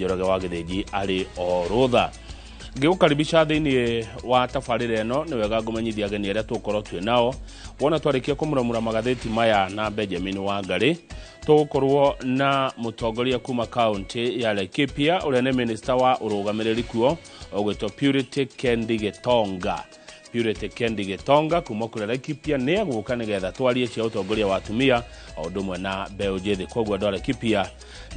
Njoroge wa Githĩnji arĩ o rũtha. Ngĩgũkaribisha thĩinĩ wa tabarĩra ĩno nĩ wega ngũmenyithia ageni arĩa tũgũkorwo twĩ nao wona twarĩkia kũmuramura magathĩti maya na Benjamin Wangari. Tũgũkorwo na mũtongoria kuma kaunti ya Laikipia ũrĩa nĩ minister wa ũrũgamĩrĩri kuo ũgwĩtwo Purity Kendi Gitonga. Purity Kendi Gitonga kuma kũrĩa Laikipia nĩ agũka nĩgetha twarie cia ũtongoria wa atumia o ũndũ ũmwe na mbeũ njĩthĩ. Koguo andũ a Laikipia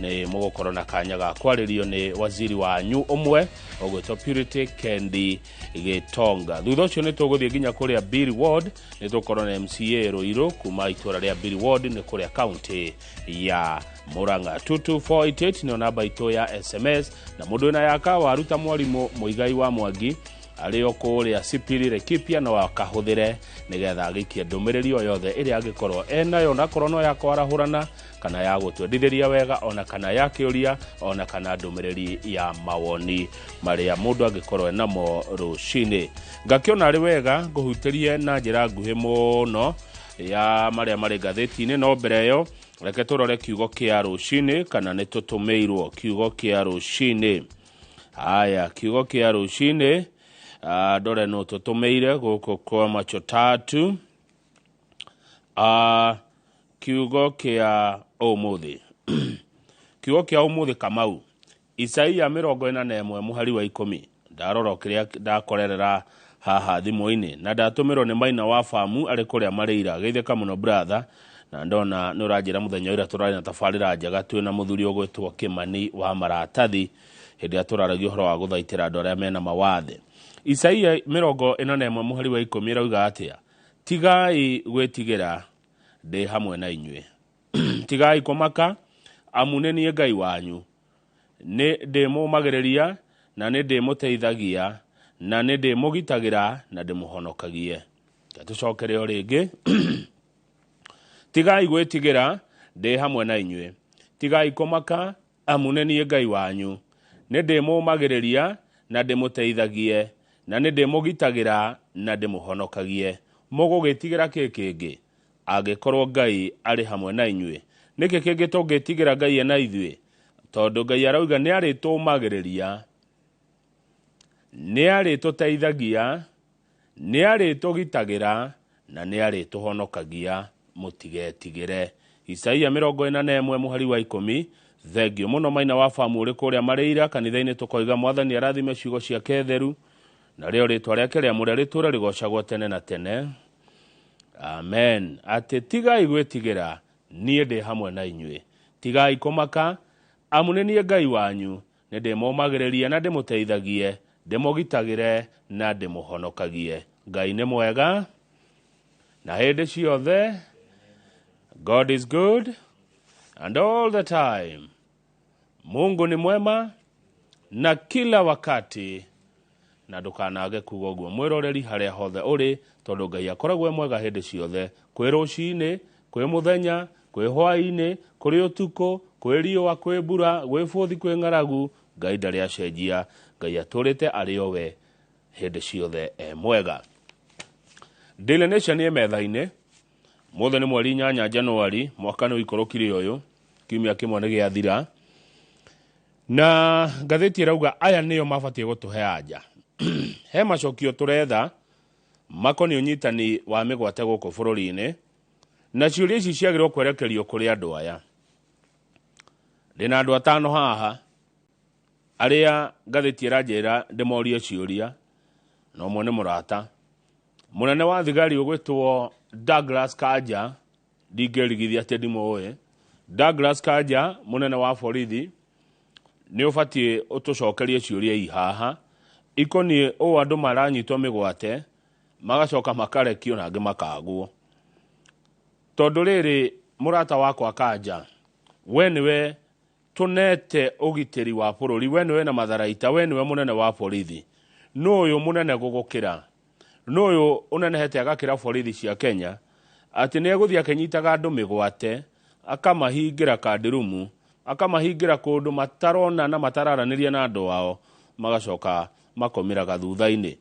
nĩ mũgũkorwo na kanya ga kwarĩrio nĩ waziri wanyu ũmwe ũgwĩtwo Purity Kendi Gitonga. Thutha ũcio nĩ tũgũthiĩ nginya kũrĩa Bill Ward, nĩ tũkorwo na MCA Rũirũ kuma itũra rĩa Bill Ward nĩ kũrĩa kaunti ya Murang'a. 22488 nĩ namba itũ ya SMS na mũndũ wĩna yaka waruta mwarimũ Mũigai wa Mwangi arĩ o kũrĩa Sipiri Laikipia no akahũthĩre nĩgetha agĩikie ndũmĩrĩri o yothe ĩrĩa angĩkorwo enayo na korwo no ya kwarahũrana kana ya gũtwendithĩria wega ona kana ya kĩũria ona kana ndũmĩrĩri ya mawoni marĩa mũndũ angĩkorwo enamo rũcinĩ. Ngakĩona arĩ wega ngũhutĩrie na njĩra nguhĩ mũno ya marĩa marĩ ngathĩti-inĩ, no mbere ĩyo reke tũrore kiugo kĩa rũcinĩ kana nĩ tũtũmĩirwo kiugo kĩa rũcinĩ. Haya, kiugo kĩa rũcinĩ ndore no tũtũmĩire gũkũ kwa macho tatu. Kiugo kĩa ũmũthĩ kiugo kĩa ũmũthĩ Kamau Isaia 41 mũhari wa 10. Ndarora kĩrĩa ndakorerera haha thimũ-inĩ na ndatũmĩrwo nĩ Maina wa Famu arĩ kũrĩa Marĩira. Geithĩka mũno brother, na ndona nĩ ũranjĩra mũthenya ũrĩa tũrarĩ na tabarĩra njega twĩ na mũthuri ũgwĩtwo Kĩmani wa Maratathi hĩndĩ ĩrĩa tũraragia ũhoro wa gũthaitĩra andũ arĩa mena mawathe. Isaia 41 mũhari wa 10 ĩrauga atĩa? Tigai gwĩtigĩra ndĩ hamwe na inyuĩ. Tigai kũmaka, amu nĩ niĩ Ngai wanyu. Nĩ ndĩmũmagĩrĩria na nĩ ndĩmũteithagia na nĩ ndĩmũgitagĩra na ndĩmũhonokagie. Tũcokere o rĩngĩ. Tigai gwĩtigĩra ndĩ hamwe na inyuĩ. Tigai kũmaka, amu nĩ niĩ Ngai wanyu. Nĩ ndĩmũmagĩrĩria na ndĩmũteithagie na nĩ ndĩmũgitagĩra na ndĩmũhonokagie. Mũgũgĩtigĩra kĩ kĩngĩ angĩkorwo Ngai arĩ hamwe na inyuĩ? Nĩkĩ kĩngĩ tũngĩtigĩra Ngai na ithuĩ? Tondũ Ngai arauga nĩ arĩtũmagĩrĩria, nĩ arĩtũteithagia, nĩ arĩtũgitagĩra na nĩ arĩtũhonokagia. Mũtigetigĩre. Isaia 41 mũhari wa 10. Thengio mũno Maina wa Famu ũrĩ kũrĩa Marĩira. Kanitha-inĩ tũkoiga Mwathani arathime ciugo ciake theru na rĩo rĩtwa rĩake rĩamũre rĩtũũre rĩgocagwo tene na tene. Amen. Atĩ tigai gwĩtigĩra, niĩ ndĩ hamwe na inyuĩ. Tigai kũmaka, amu nĩ niĩ Ngai wanyu. Nĩ ndĩmũmagĩrĩria na ndĩmũteithagie, ndĩmũgitagĩre na ndĩmũhonokagie. Ngai nĩ mwega na hĩndĩ ciothe. God is good and all the time. Mungu ni mwema na kila wakati. Na ndũkanage kuga ũguo mwĩroreri harĩa hothe ũrĩ, tondũ Ngai akoragwo mwega hĩndĩ ciothe. Kwĩ rũcinĩ, kwĩ mũthenya, kwĩ hwaĩ-inĩ, kũrĩ ũtukũ, kwĩ riũa, kwĩ mbura, gwĩ bũthi, kwĩ ng'aragu, Ngai ndarĩ acenjia. Ngai atũrĩte arĩ o we hĩndĩ ciothe mwega. Daily Nation nĩ metha-inĩ. Mũthĩ nĩ mweri 8 Januari, mwaka nĩ ũikũrũkire ũyũ, kiumia kĩmwe nĩ gĩathira. Na ngathĩti ĩrauga aya nĩo mabatiĩ gũtũhe anja. He macokio tũretha makoniĩ ũnyitani wa mĩgwate gũkũ bũrũri-inĩ, na ciũria ici ciagĩrĩirwo kwerekerio kũrĩ andũ aya. Ndĩna andũ 5 haha arĩa ngathĩti ĩranjĩra ndĩmorie ciũria, na ũmwe nĩ mũrata. Mũnene wa thigari ũgwĩtwo Douglas Kanja, ndingĩrigithia atĩ ndimũĩ. Douglas Kanja, mũnene wa borithi, nĩ ũbatiĩ ũtũcokerie ciũria i haha ikoniĩ ũũ andũ maranyitwo mĩgwate magacoka makarekio na angĩ makagwo. Tondũ rĩrĩ mũrata wakwa Kanja, we nĩwe tũnete ũgitĩri wa bũrũri, we nĩwe na matharaita, we nĩwe mũnene wa borithi. Nũ ũyũ mũnene gũgũkĩra? Nũ ũyũ ũnenehete agakĩra borithi cia Kenya atĩ nĩ egũthiĩ akĩnyitaga andũ mĩgwate akamahingĩra kandirumu, akamahingĩra kũndũ matarona na matararanĩria na andũ wao, magacoka makomiraga thutha-inĩ.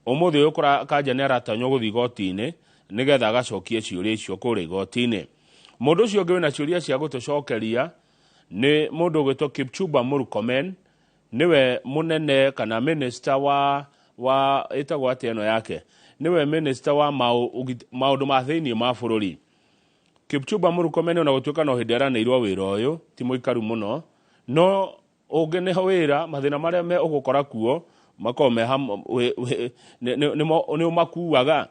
Ũmũthĩ ũyũ Kanja nĩ aratanywo gũthiĩ igoti-inĩ nĩgetha agacokie ciũria icio kũrĩa igoti-inĩ. Mũndũ ũcio ũngĩ wĩna ciũria cia gũtũcokeria nĩ mũndũ ũgwĩtwo Kipchumba Murkomen, niwe munene kana minister wa etagwo ateno yake niwe minister wa maundu ma thiini ma bururi. Kipchumba Murkomen ona gutuika no hindera ne irwa wira uyu ti muikaru muno no ungineho wira mathina maria me ugukora kuo makome ni umakuaga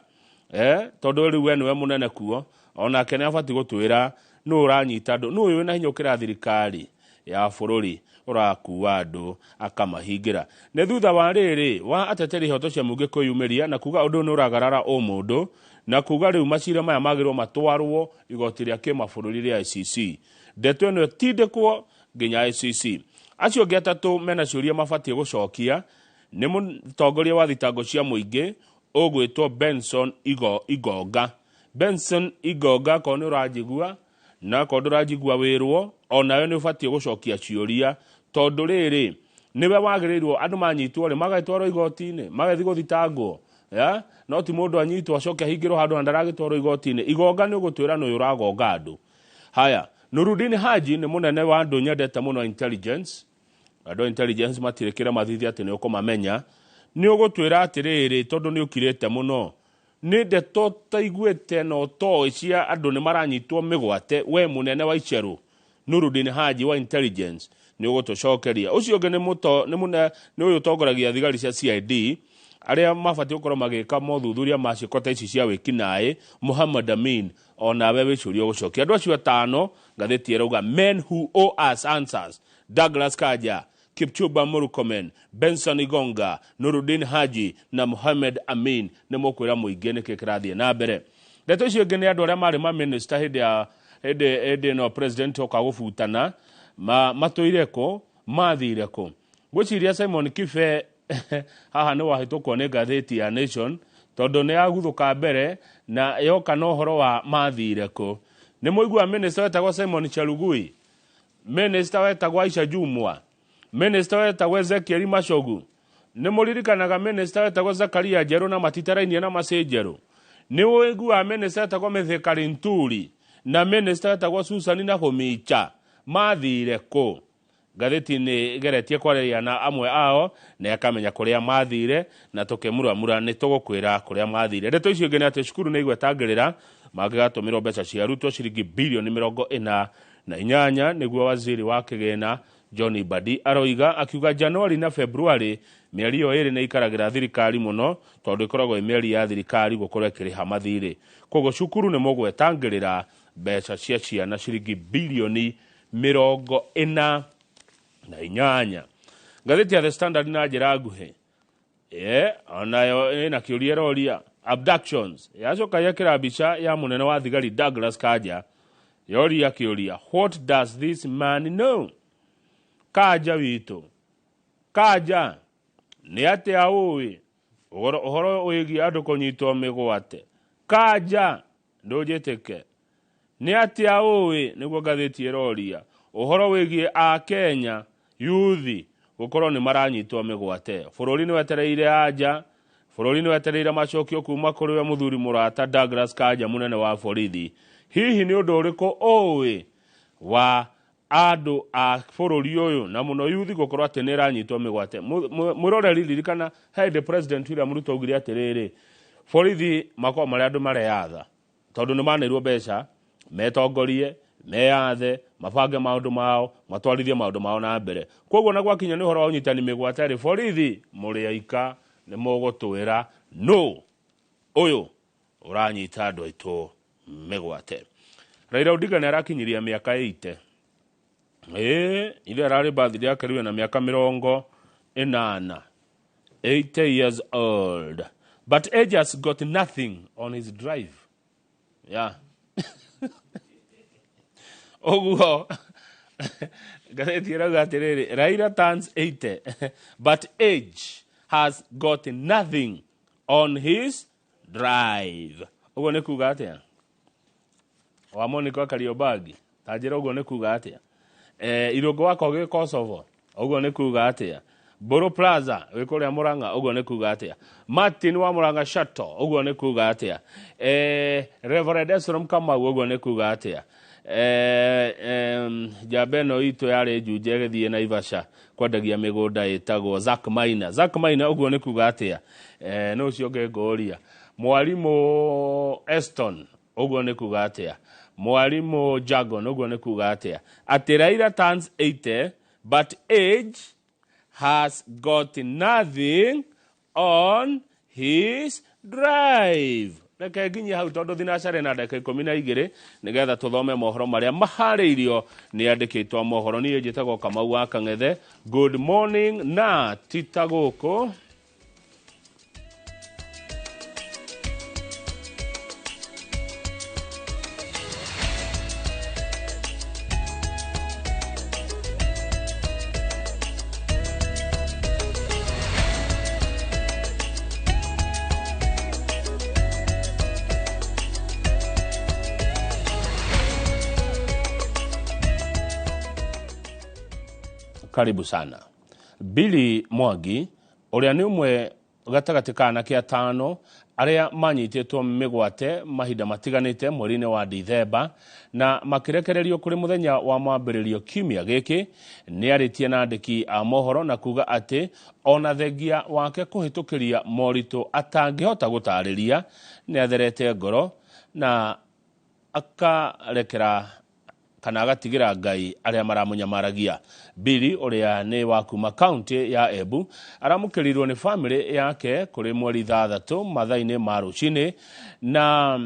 tondu riu we niwe munene kuo ona kene abati gutwira no uranyita andu no uyu na hinya ukira thirikari ya bururi urakuwa andu akamahingira ne thutha wa riri wa ateteri hoto cia muge kuyumiria na kuga undu no uragarara o mundu na kuga riu macira maya magirwo matwarwo igoti ria kimabũrũri ria ICC ndeto ĩno tindĩkwo nginya ICC. Acio angĩ atatũ mena ciũria mabatie gucokia nĩ mũtongoria wa thitango cia mũingĩ ũgwĩtwo Benson Igonga. Benson Igonga ko nĩ ũranjigua na ko ndũranjigua wĩrwo onawe nĩ ũbatie gucokia ciũria tondũ rĩrĩ niwe wagĩrĩirwo andũ manyitwo rĩ magatwarwo igoti-inĩ magathi guthitangwo no ti mundu anyitwo acoke ahingĩrwo handũ na ndaragĩtwarwo igoti-inĩ. Igonga nĩ ũgũtwĩra nĩ ũragonga andũ. Haya, Nurudini Haji nĩ mũnene wa andũ nyendete mũno intelligence. Andũ intelligence matirĩkĩra mathithi atĩ nĩ ũkũmamenya. Nĩ ũgũtwĩra atĩrĩrĩ tondũ nĩ ũkirĩte mũno nĩ ndeto taiguĩte no toĩ cia andũ nĩ maranyitwo mĩgwate we mũnene wa Iceru Nurudini Haji wa intelligence nĩ ũgũtũcokeria. Ũcio ũngĩ nĩ ũyũ ũtongoragia thigari cia CID aria mabatie gukorwo magĩka mothuthuria macikota ici cia wĩkinaĩ Muhammad Amin onawe wĩcũrio gũcokia. Andũ acio atano ngathĩti ĩrauga men who owe us answers: Douglas Kanja, Kipchumba Murkomen, Benson Igonga, Nurudini Haji na Muhammad Amin nĩ mũkwĩra mũingĩ nĩkĩ kĩrathiĩ na mbere. Ndeto icio ingĩ nĩ andũ arĩa marĩ ma minister hĩndĩ no president oka gũbutana matũire kũ mathire kũ. Gwĩciria Simon Kibe haha nĩ wahĩtũkwo nĩ ngathĩti ya Nation tondũ nĩ aguthũka mbere na yoka no horo wa mathire kũ. Nĩ mũigua minister wetagwo Simon Chelugui, minister wetagwo Aisha Jumwa, minister wetagwo Ezekiel Machogu, nĩ mũririkanaga minister wetagwo Zakaria Njerũ na matitarainie na Masĩ Njerũ. Nĩ mũigua minister wetagwo Mithika Linturi na minister wetagwo Susan Nakhumicha mathire kũ. Ngathĩti nĩ geretie kwaria na amwe ao na akamenya kũrĩa mathire na tũkĩmuramura nĩ tũgũkwĩra kũrĩa mathire. Ndeto icio ingĩ nĩ atĩ cukuru nĩ igwetangĩrĩra mangĩgatũmĩrwo mbeca cia arutwo ciringi bilioni 48 nĩguo waziri wa kĩgĩna John Mbadi aroiga, akiuga Januari na Februari mĩeri ĩyo ĩrĩ nĩ ikaragĩra thirikari mũno tondũ ĩkoragwo mĩeri ya thirikari gũkorwo ĩkĩrĩha mathirĩ. Koguo cukuru nĩ mũgwetangĩrĩra mbeca cia ciana ciringi bilioni 48. Ngathĩti ya The Standard na njĩra nguhĩ onayo ĩna kĩũria ĩroria abductions. Yacoka yekĩra mbica ya mũnene wa thigari Douglas Kanja yoria kĩũria, what does this man know? Kanja witũ, Kanja nĩ atĩa ũĩ ũhoro wĩgiĩ andũ kũnyitwo mĩgwate? Kanja ndũnjĩtĩke nĩ atĩa ũĩ? Nĩguo ngathĩti ĩroria ũhoro wĩgiĩ a Kenya yuthi gukorwo nĩ maranyitwo mĩgwate. Bũrũri nĩ wetereire anja, bũrũri nĩ wetereire macokio kuma kũrĩ we mũthuri mũrata Douglas Kanja mũnene wa borithi. Hihi nĩ ũndũ ũrĩkũ ũĩ wa andũ a bũrũri ũyũ na mũno yuthi gukorwo atĩ nĩ ranyitwo mĩgwate? Mwĩroreri ririkana hĩndĩ President William Ruto augire atĩrĩrĩ borithi makorwo marĩ andũ mareyatha tondũ nĩ manĩirwo mbeca metongorie meyathe mabange maũndũ mao matwarithie maũndũ mao na mbere. Koguo na gwakinya nĩ ũhoro wa ũnyitani mĩgwate rĩ borithi mũrĩ aika nĩ mũgũtwĩra no ũyũ ũranyita andũ aitũ mĩgwate. Raila Odinga nĩ arakinyiria mĩaka 80. Ithe ararĩ birthday yake rĩu na mĩaka 80. 80 years old, but age has got nothing on his drive. Oguo ngathĩti ĩrauga atĩrĩrĩ Raila turns 80 but age has got nothing on his drive. Oguo nĩ kuga atĩa wa Monica Kariobangi tanjĩra ũguo nĩ kuga atĩa Irũngũ wako gĩ Kosovo ũguo nĩ kuga atĩa Boro Plaza wĩ kũrĩa Mũrang'a ũguo nĩ kuga atĩa Martin wa Mũrang'a Shato ũguo nĩ kuga atĩa Reverend Esrom Kamau ũguo nĩ kuga atĩa Jambe no itu yari njunje githie Naivasha kwendagia migunda itagwo Zack Maina uguo ni kuga atia no ucio ngengoria mwarimu Eston uguo ni kuga atia mwarimu Jagon uguo ni kuga atia ati Raila turns 80 but age has got nothing on his drive. Reke nginya hau tondu thinacara na ndaka 12 nigetha tuthome mohoro maria mahariirio ni andikitwo mohoro ni njitagwo Kamau wa Kang'ethe. Good morning na titaguko karibu sana. Billy Mwangi uria ni umwe gatagati kana kia 5 aria manyitetwo migwate mahinda matiganite mweri-ini wa Dithemba na makirekererio kuri muthenya wa mwambiririo kiumia giki ni aritie na andiki a mohoro na kuga ati ona thengia wake kuhitukiria morito atangihota gutariria ni atherete ngoro na akarekera kana agatigira Ngai aria maramunyamaragia. Billy uria ni wa kuma county ya Embu aramukirirwo ni family yake kuri mweri 3 mathaini ma rucini na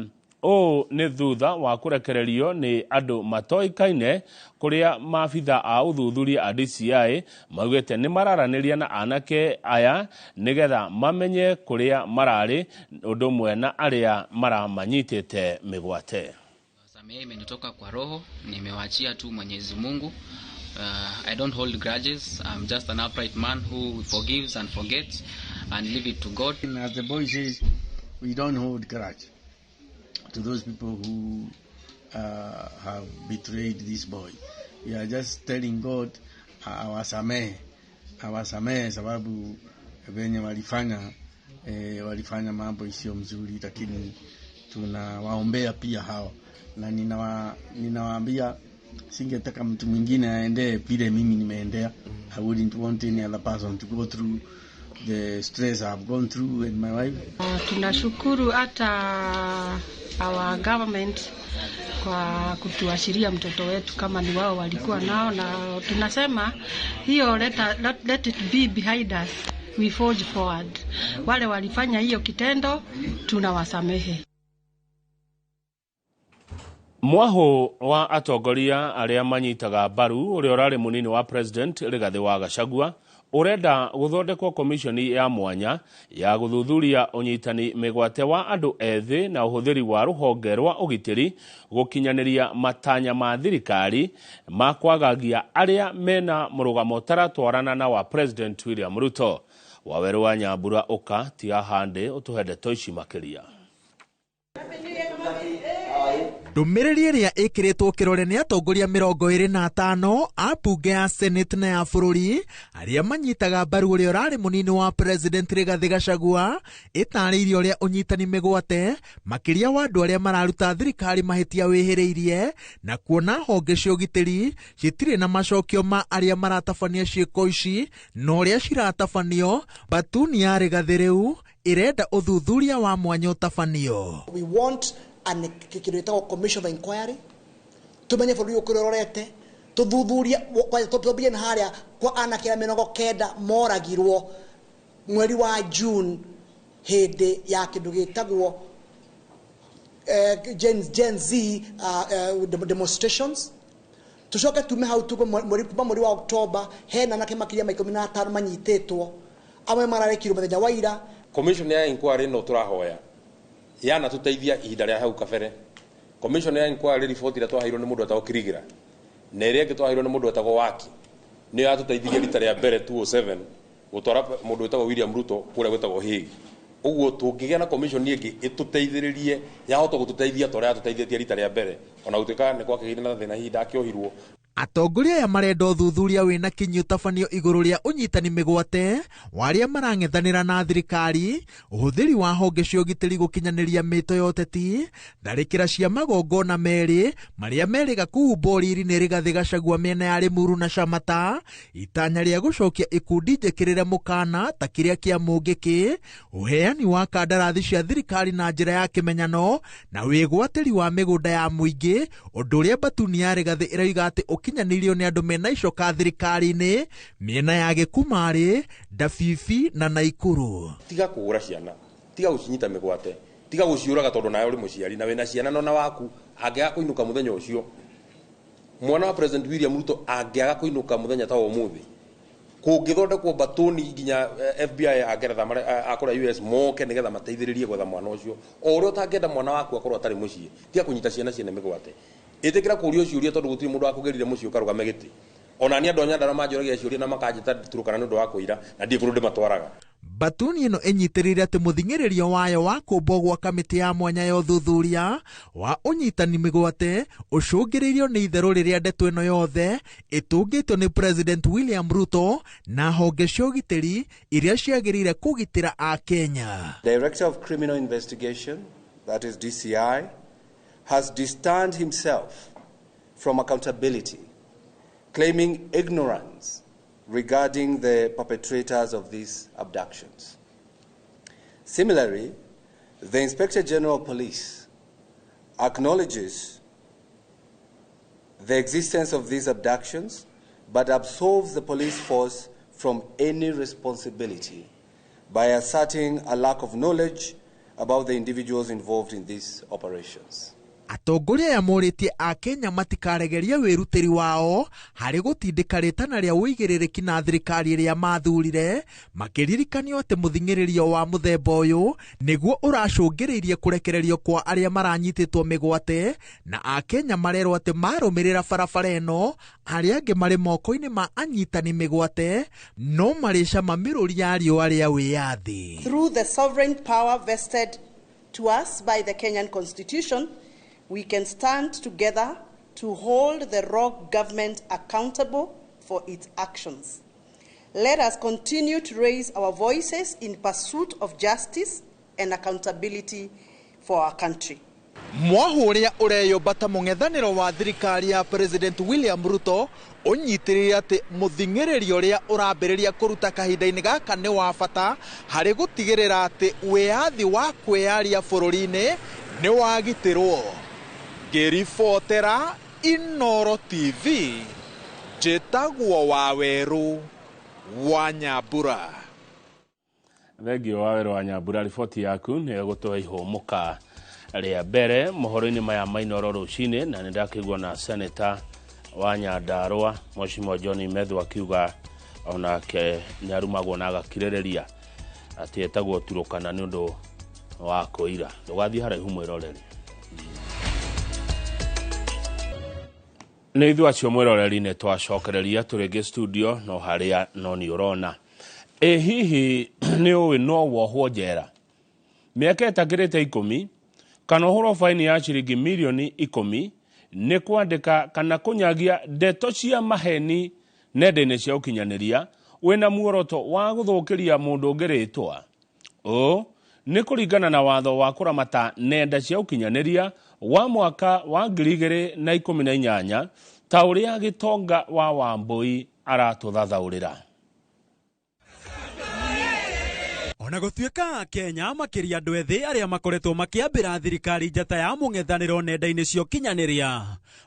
ni thutha wa kurekererio ni andu matoikaine kuria maabitha a uthuthuria a DCI maugite ni mararaniria na anake aya nigetha mamenye kuria marari undu mwe na aria maramanyitite migwate. Mimi imenitoka kwa roho, nimewachia tu Mwenyezi Mungu. I don't hold grudges. I'm just an upright man who forgives and forgets and leave it to God. As the boy says, we don't hold grudge to those people who have betrayed this boy. We are just telling God awasamehe sababu venye walifanya mambo isiyo mzuri, lakini tunawaombea pia hao. Na ninawaambia singetaka mtu mwingine aendee vile mimi nimeendea. I wouldn't want any other person to go through the stress I've gone through with my wife. Tunashukuru hata our government kwa kutuashiria mtoto wetu kama ni wao walikuwa nao, na tunasema hiyo let it be behind us, we forge forward. Wale walifanya hiyo kitendo tunawasamehe. Mwaho wa atongoria aria manyitaga mbaru uria urari munini wa president Rigathi wa Gachagua urenda guthondekwo komishoni ya mwanya ya guthuthuria unyitani migwate wa andu ethi na uhuthiri wa ruhonge rwa ugitiri gukinyaniria matanya ma thirikari ma kwagagia aria mena murugamo taratwarana na wa president William Ruto. Waweru wa Nyambura uka tia hande utuhede toici makiria. Ndumiriri iria ikiritwo kirore ni atongoria 25 a bunge ya Senate na ya bururi aria manyitaga mbaru uria urari munini wa president Rigathi Gachagua itariirio ria unyitani migwate makiria wa andu aria mararuta thirikari mahitia wihiriirie na kuona honge cia ugitiri citire na macokio ma aria maratabania ciiko ici no uria ciratabanio batuni ya Rigathi riu irenda uthuthuria wa mwanya utabanio. We want an commission of inquiry tumenye bũrũri ũkũrorete tuthuthuria kwa tũtũbie na haria kwa anake 90 moragirwo mweri wa June hĩndĩ ya kĩndũ gĩtagwo Gen Z demonstrations. Tucoke tume hau tuko mweri wa October hena anake makiria 15 manyitetwo amwe mararekirwo mũthenya wa ira. Commission ya inquiry no turahoya yana tuteithia ihinda ria hau kabere. Commission ya inquiry report ira twahairwo ni mundu atagwo Kirigira na ire ngi twahairwo ni mundu atagwo Waki ni ya tuteithia rita ria mbere 2007 gutwara mundu atagwo William Ruto kuria gwetagwo Hague. Uguo tungigia na commission ingi ituteithiririe ya hota gututeithia tore ya tuteithietie rita ria mbere ona gutuika ni kwakigire na thina hinda akiohirwo. Atongoria ya marenda uthuthuria wina kinyi utabanio iguru ria unyitani migwate waria marang'ethanira na thirikari, uhuthiri wa honge cia ugitiri gukinyaniria mito ya uteti, tharikira cia magongona meri maria meriga kuhumba riri ni Rigathi Gachagua miena ya Limuru na Shamata, itanya ria gucokia ikundi njikirire mukana ta kiria kia mungiki, uheani wa kandarathi cia thirikari na njira ya kimenyano na wigwatiri wa migunda ya muingi, undu uria Batuni ya Rigathi irauga ati ukinyanirio ni andu mena icoka thirikari-ini miena ya Gikumari, Dafifi na Naikuru. Tiga kugura ciana, tiga gucinyita migwate, tiga guciuraga tondu nayo uri muciari na wina ciana nona waku angiaga kuinuka muthenya ucio. Mwana wa President William Ruto angiaga kuinuka muthenya ta umuthi, kungithondekwo Batuni nginya FBI ageretha akora US moke nigetha mateithiririe gwetha mwana ucio. O uri utangenda mwana waku akorwo atari mucii, tiga kunyita ciana ciene migwate. Itikira kurio ciuria tondu gutiri mundu akugerire mucio karugame giti. Ona ni andu nyandara manjoragia ciuria na makajita turukana nundu wa kuira na ndi kundu matwaraga. Batuni ino enyitirire ati muthingiririo wayo wa kumbo gwa kamiti ya mwanya ya uthuthuria wa unyitani migwate ucungiririo ni itheru riria ndeto ino yothe itungitwo ni President William Ruto na honge cia ugitiri iria ciagirire kugitira a Kenya. Director of Criminal Investigation, that is DCI, has distanced himself from accountability, claiming ignorance regarding the perpetrators of these abductions. Similarly, the Inspector General of Police acknowledges the existence of these abductions, but absolves the police force from any responsibility by asserting a lack of knowledge about the individuals involved in these operations. Atongoria ya muritie a Kenya matikaregeria wirutiri wao hari gutindika ritana ria uigiririki na thirikari ria mathurire, makiririkanio ati muthingiririo wa muthemba uyu niguo uracungiririe kurekererio kwa aria maranyititwo migwate, na a Kenya marerwo ati marumirira barabara ino aria angi mari moko-ini ma anyitani migwate no maricama miruri ya riua ria wiyathi. Through the sovereign power vested to us by the Kenyan Constitution, we can stand together to hold the rogue government accountable for its actions. Let us continue to raise our voices in pursuit of justice and accountability for our country. Mwahu uria ureyumbata mung'ethaniro wa thirikari ya President William Ruto unyitirire ati muthingiririo ria urambiriria kuruta kahinda-ini gaka ni wa bata hari gutigirira ati wiyathi wa kwiyaria bururi-ini ni wagitirwo. Ngiribotera Inooro TV, njĩtagwo Waweru wa Nyambura. Thengio Waweru wa Nyambura, riboti yaku nĩ gũtũhe ihũmũka rĩa mbere mohoro-inĩ maya ma Inooro rũcinĩ, na nĩndakĩiguana na Senator wa Nyandarua Mheshimiwa John Methu akiuga onake nĩarumagwo na agakirĩrĩria atĩ etagwo Turukana nĩ ũndũ wa kũira. Ndũgathiĩ haraihu mwĩroreri. Nĩ ithuĩ acio mwĩroreri-inĩ twacokereria tũrĩngĩ studio no harĩa no nĩ ũrona. Hihi nĩ ũĩ no wohwo njera mĩaka ĩtakĩrĩte 10 kana ũhũrwo faini ya ciringi mirioni 10 nĩ kwandĩka kana kũnyagia ndeto cia maheni nenda-inĩ cia ũkinyanĩria wĩna muoroto wa gũthũkĩria mũndũ ũngĩ rĩtwa. Nĩ kũringana na watho wa kũramata nenda cia ũkinyanĩria wa mwaka wa 2018 ta ũrĩa Gitonga wa Wambui aratũthathaũrĩra. Ona gũtuĩka Kenya makĩria andũ ethĩ arĩa makoretwo makĩambĩra thirikari njata ya mũng'ethanĩro nenda-inĩ cia ũkinyanĩria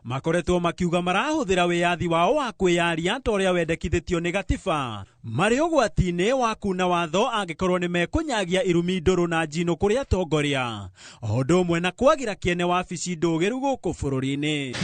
makoretwo makiuga marahũthĩra wĩyathi wao wa kwĩyaria ta ũrĩa wendekithĩtio nĩ gatiba marĩ ũgwati-inĩ wa kuna watho angĩkorwo nĩ mekũnyagia irumi ndũrũ na njino kũrĩ atongoria, o ũndũ ũmwe na kwagira kĩene wabici ndũgĩru gũkũ bũrũri-inĩ.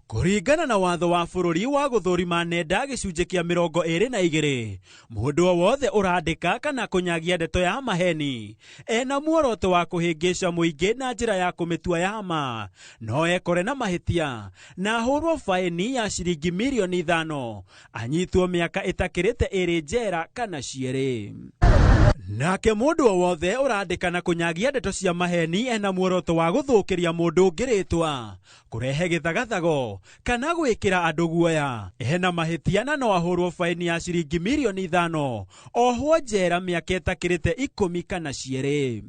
Kũringana na watho wa bũrũri wa gũthũrima nenda gĩcunjĩ kĩa 22, mũndũ o wothe ũrandĩka kana kũnyagia ndeto ya maheni ena muoroto wa kũhĩngĩca mũingĩ na njĩra ya kũmĩtua ya ma no ekore na mahĩtia na ahũrwo faini ya ciringi mirioni 5, anyitwo mĩaka ĩtakĩrĩte 2 njera kana cierĩ. Nake mundu o wothe urandika na kunyagia ndeto cia maheni ena muoroto wa guthukiria mundu ngiritwa, kurehe githagathago kana gwikira andu guoya, ena mahitia na no ahurwo faini ya ciringi milioni 5, ohwo njera miaka itakirite 10 kana cieri.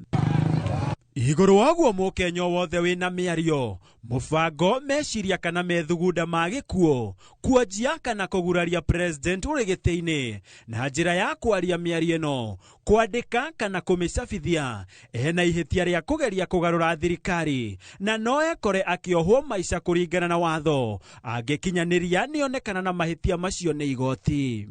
Iguru waguo Mukenya wothe wina miario, mubango, meciria kana methugunda ma gikuo, kuanjia kana kuguraria president uri giti-ini na njira ya kwaria miario ino, kwandika kana kumicabithia, ena ihitia ria kugeria kugarura thirikari na no ekore akiohwo maica kuringana na watho angikinyaniria nionekana na mahitia macio ni igoti.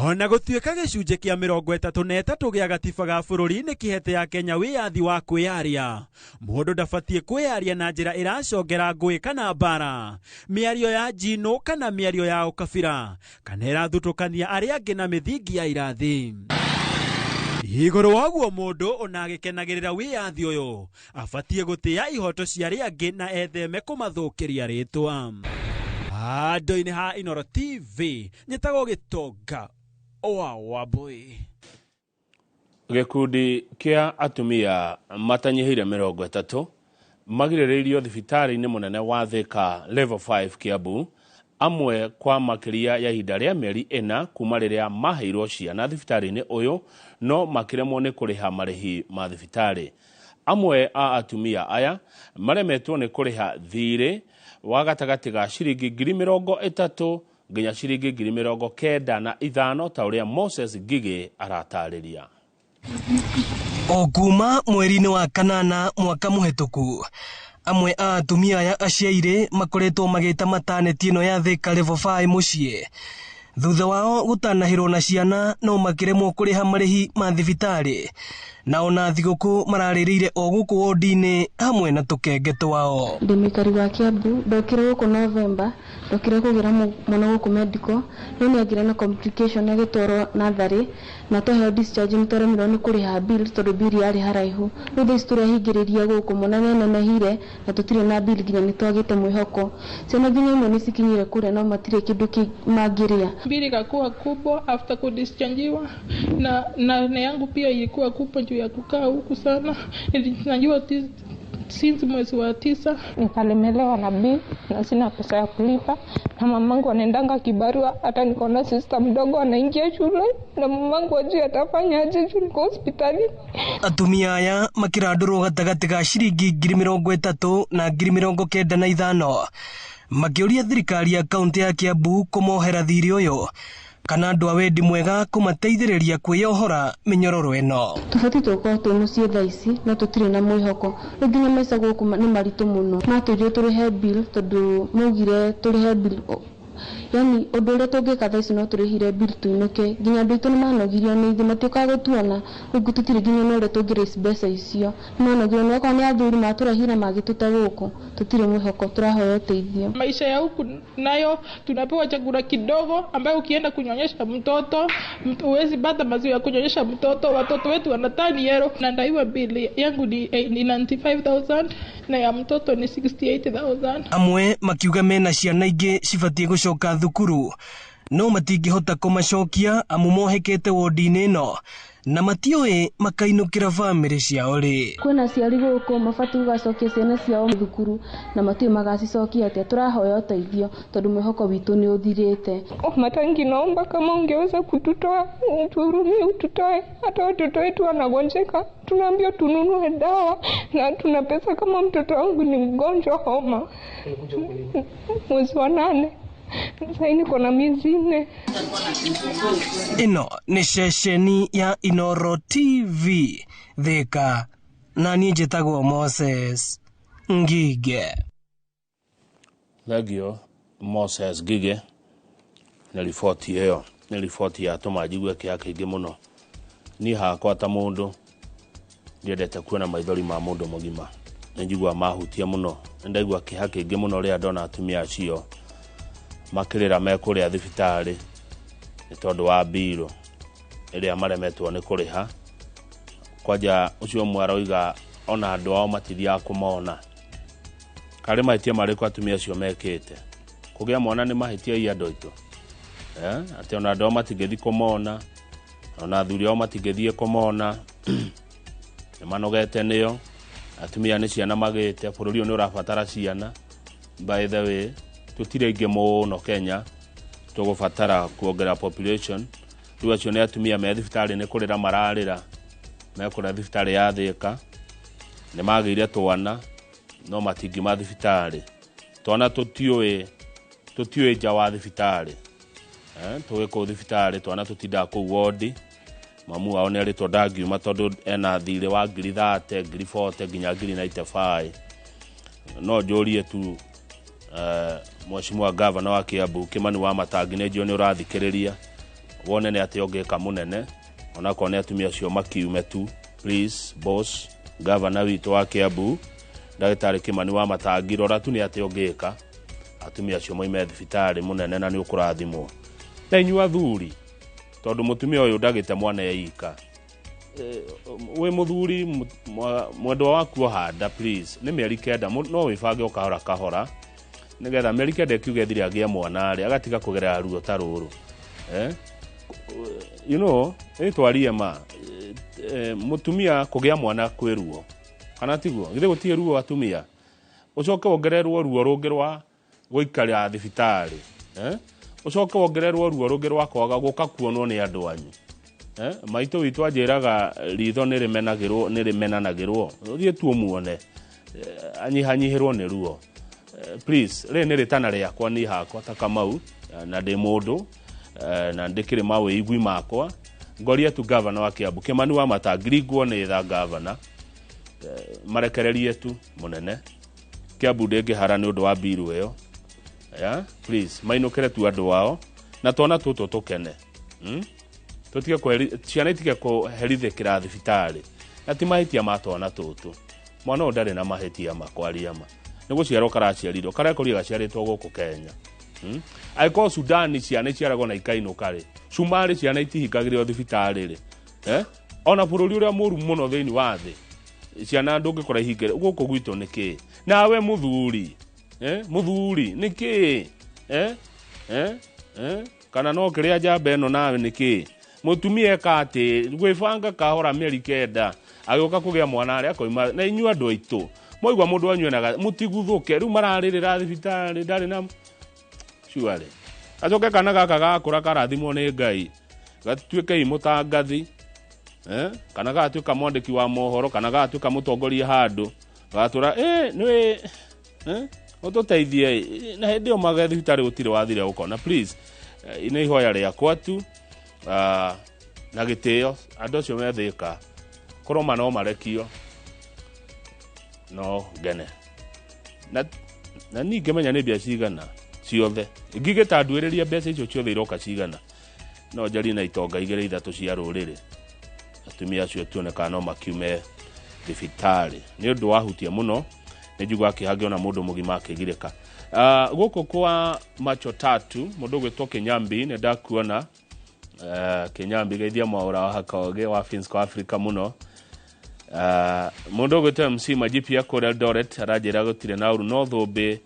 Ona gutuika gicunje kia 33 gia gatiba ga bururi ni kihete ya Kenya wiyathi wa kwiyaria, mundu ndabatie kwiyaria na njira iracongera ngui kana mbara, miario ya njino kana miario ya ukabira, kana irathutukania aria angi na mithingi ya irathi. Iguru waguo mundu ona agikenagirira wiyathi uyu abatie gutia ihoto cia aria angi na etheme kumathukiria ritwa. Ando-ini ha Inoro TV nyetago Gitonga wa boy. Gikundi kia atumia matanyihire 30 magiriririo thibitari-ini munene wa Thika level 5 Kiambu, amwe kwa makiria ya ihinda ria mieri 4 kuma riria maheirwo ciana thibitari-ini uyu, no makiremwo ni kuriha marihi ma thibitari. Amwe a atumia aya maremetwo ni kuriha thirĩ wa gatagati ga ciringi 30,000 nginya ciringi 95,000 ta uria Moses Ngige aratariria. O kuma mweri-ini wa kanana mwaka muhetuku, amwe a atumia aya aciaire makoretwo magita mataneti ino ya Thika level 5 mucie, thutha wao gutanahirwo na ciana no makiremwo kuriha marihi ma thibitari, na ona thiguku maraririire o guku wodi-ini hamwe na tukenge twao. Ndimikari wa Kiambu, ndokire guku November, ndokire kugira muno guku medical, no ni agira na complication agitwaro nathari na toheo discharge nitoremirwo ni kuriha bill tondu bill yari haraihu. Rutha istura hingiriria guku munene nenehire na tutire na bill nginya nitwagite mwihoko. Ciana nginya imwe nicikinyire kure no matire kindu magiria. Bill ikakuwa kubwa after kudischargiwa na yangu pia ilikuwa kubwa juu ya kukaa huku sana. Nilijua since mwezi wa 9 nikalemelewa na bill na sina pesa ya kulipa, na mamangu anaendanga kibarua, hata niko na sister mdogo anaingia shule na mamangu ajui atafanya aje juu niko hospitali. Atumia aya makirandurwo gatagati ga ciringi 30,000 na 95,000 makiuria thirikari ya kaunti ya Kiambu kumohera thirĩ uyu kana andu a wendi mwega kumateithiriria kwiohora minyororo ino. Tufati tuko tumucie thaici no tutire na mwihoko, nginya maica guku ni maritu muno, matujire turihe bill tondu mugire turihe bill, yani undu uria tungika thaici no turihire bill tuinuke, nginya andu itu ni manogirio ni ithi matioka gutuona ugu tutire nginya no uria tungirace mbeca icio, manogirio no kwa ni athuri maturahira magituta guku, tutire mwihoko, turahoya uteithio. Maisha ya huku nayo tunapewa chakula kidogo ambayo ukienda kunyonyesha mtoto huwezi pata maziwa ya kunyonyesha mtoto. Watoto wetu wanatani yero, na ndaiwa bill yangu ni 95,000 na ya mtoto ni 68,000. Amwe makiuga mena ciana ingi cibatie gucoka thukuru no matingihota kumacokia amu mohekete wodi-ini ino na matioi makainukira family ciao ri. Kwina ciari guku mabati gugacokia ciana ciao thukuru na matioi magacicokia atia. Turahoya uteithio tondu mwihoko witu ni uthirite. Matangi naomba kama ungeweza kututoa, tuhurumie ututoe, hata watoto wetu wanagonjeka, tunaambia tununue dawa na tuna pesa. Kama mtoto wangu ni mgonjwa homa mwezi wa 8, sasa niko na miezi 4. Ino ni ceceni ya Inoro TV Thika, na niĩ njĩtagwo Moses Ngige. Thagio Moses Ngige na riboti ĩyo nĩ riboti yatũma njigue kĩeha kĩingĩ mũno. Niĩ hakwa ta mũndũ ndiendete kuona maithori ma mũndũ mũgima, nĩ njigua mahutia mũno, ndaigua kĩeha kĩingĩ mũno rĩrĩa ndona atumia acio makirira mekuria thibitari ni tondu wa biro iria maremetwo ni kuriha. Kwaja ucio mwaroiga ona andu ao matithia kumona kari mahitia mariko atumia acio mekite kugia mwana ni mahitia i andu itu ati ona andu ao matingithi kumona ona athuri ao matingĩthiĩ kũmona nĩ manogete nĩo atumia nĩ ciana magĩte bũrũri ũyũ nĩ ũrabatara ciana by the way tũtirĩ aingĩ mũno Kenya tũgũbatara kuongerera population rĩu acio nĩ atumia me thibitarĩ nĩ kũrĩra mararĩra mekũrĩa thibitarĩ ya Thĩka nĩ magĩire twana no matingiuma thibitarĩ twana tũtiũĩ nja wa thibitarĩ tũgĩ kũu thibitarĩ twana tũtindaga kũu wodi mamu wao nĩ arĩtwo ndangiuma tondũ ena thirĩ wa 30,000 40,000 nginya 95,000 no njũrie tu Mheshimiwa Gavana wa Kiambu Kimani Wamatangi nĩ njũĩ nĩ ũrathikĩrĩria wone nĩ atĩ ũngĩka mũnene onakorwo nĩ atumia acio makiume tu please boss Gavana witũ wa Kiambu Ndagĩtarĩ Kimani Wamatangi rora tu nĩ atĩ ũngĩka atumia acio moime thibitarĩ mũnene na nĩ ũkũrathimwo na inyuĩ athuri tondũ mũtumia ũyũ ndagĩte mwana eika we mũthuri mwendwa waku ohanda please nĩ mĩeri 9 no wĩbange ũkahora kahora nĩgetha mĩeri 9 ĩkiuge thirĩ agĩe mwana rĩ agatiga kũgerera ruo ta rũrũ you know ĩtwarie ma mũtumia kũgĩa mwana kwĩ ruo kana tiguo githĩ gũtirĩ ruo atumia ũcoke wongererwo ruo rũngĩ rwa gũikara thibitarĩ ũcoke wongererwo ruo rũngĩ rwa kwaga gũka kuonwo nĩ andũ anyu maitũ witũ anjĩraga ritho nĩ rĩmenanagĩrwo thiĩ tu muone anyihanyihĩrwo nĩ ruo please rĩ nĩ rĩtana rĩakwa niĩ hakwa ta Kamau na ndĩ mũndũ na ndĩkĩrĩ mawĩigwi makwa ngoria tu Gavana wa Kiambu Kimani Wamatangi ngwo nĩ tha Gavana marekererie tu mũnene Kiambu ndĩngĩhara nĩ ũndũ wa biru ĩyo please mainũkĩre tu andũ wao na twana tũtũ tũkene tũtige ciana itige kũherithĩkĩra thibitarĩ na ti mahĩtia ma twana tũtũ mwana ũyũ ndarĩ na mahĩtia makwaria ma nĩ gũciarwo karaciarirwo karekoria gaciarĩtwo gũkũ Kenya angĩkorwo Sudani ciana iciaragwo na ikainũka rĩ Sumarĩ ciana itihingagĩrio thibitarĩ rĩ ona bũrũri ũrĩa mũru mũno thĩinĩ wa thĩ ciana ndũngĩkora ihingĩre gũkũ gwitũ nĩkĩ nawe mũthuri mũthuri nĩkĩ kana no kĩrĩa njamba ĩno nawe nĩkĩ mũtumia eka atĩ gwĩbanga kahora mĩeri 9 agĩũka kũgĩa mwana arĩa akoima na inyuĩ andũ aitũ moigwa mũndũ wanyu na mũtiguthũke rĩu mararĩrĩra thibitarĩ ndarĩ na shuare acoke kana gaka gakũra karathimwo nĩ Ngai gatuĩke mũtangathi kana gatuĩka mwandĩki wa mohoro kana gatuĩka mũtongoria handũ gatũra nĩ ũtũteithie na hĩndĩ ĩyo maga thibitarĩ gũtirĩ wathire ũkona please nĩ ihoya rĩakwa tu na gĩtĩo andũ acio me Thĩka korwo no marekio no ngene na ningĩ menya nĩ mbia cigana ciothe ingĩgĩtanduĩrĩria mbeca icio ciothe iroka cigana no njari na itonga 2-3 cia rũrĩrĩ atumia acio tuoneka no makiume thibitarĩ nĩ ũndũ wahutia mũno nĩ njigua akĩhangio na mũndũ mũgima akĩgirĩka gũkũ kwa macho tatu mũndũ gwĩtwo Kĩnyambi nĩ ndakuona Kĩnyambi geithia mwaũra wa Hakoge wa Fins kwa Africa mũno mũndũ gwĩtwo MC Majipia kũrĩa Eldoret aranjĩra gũtirĩ na ũru no thũmbĩ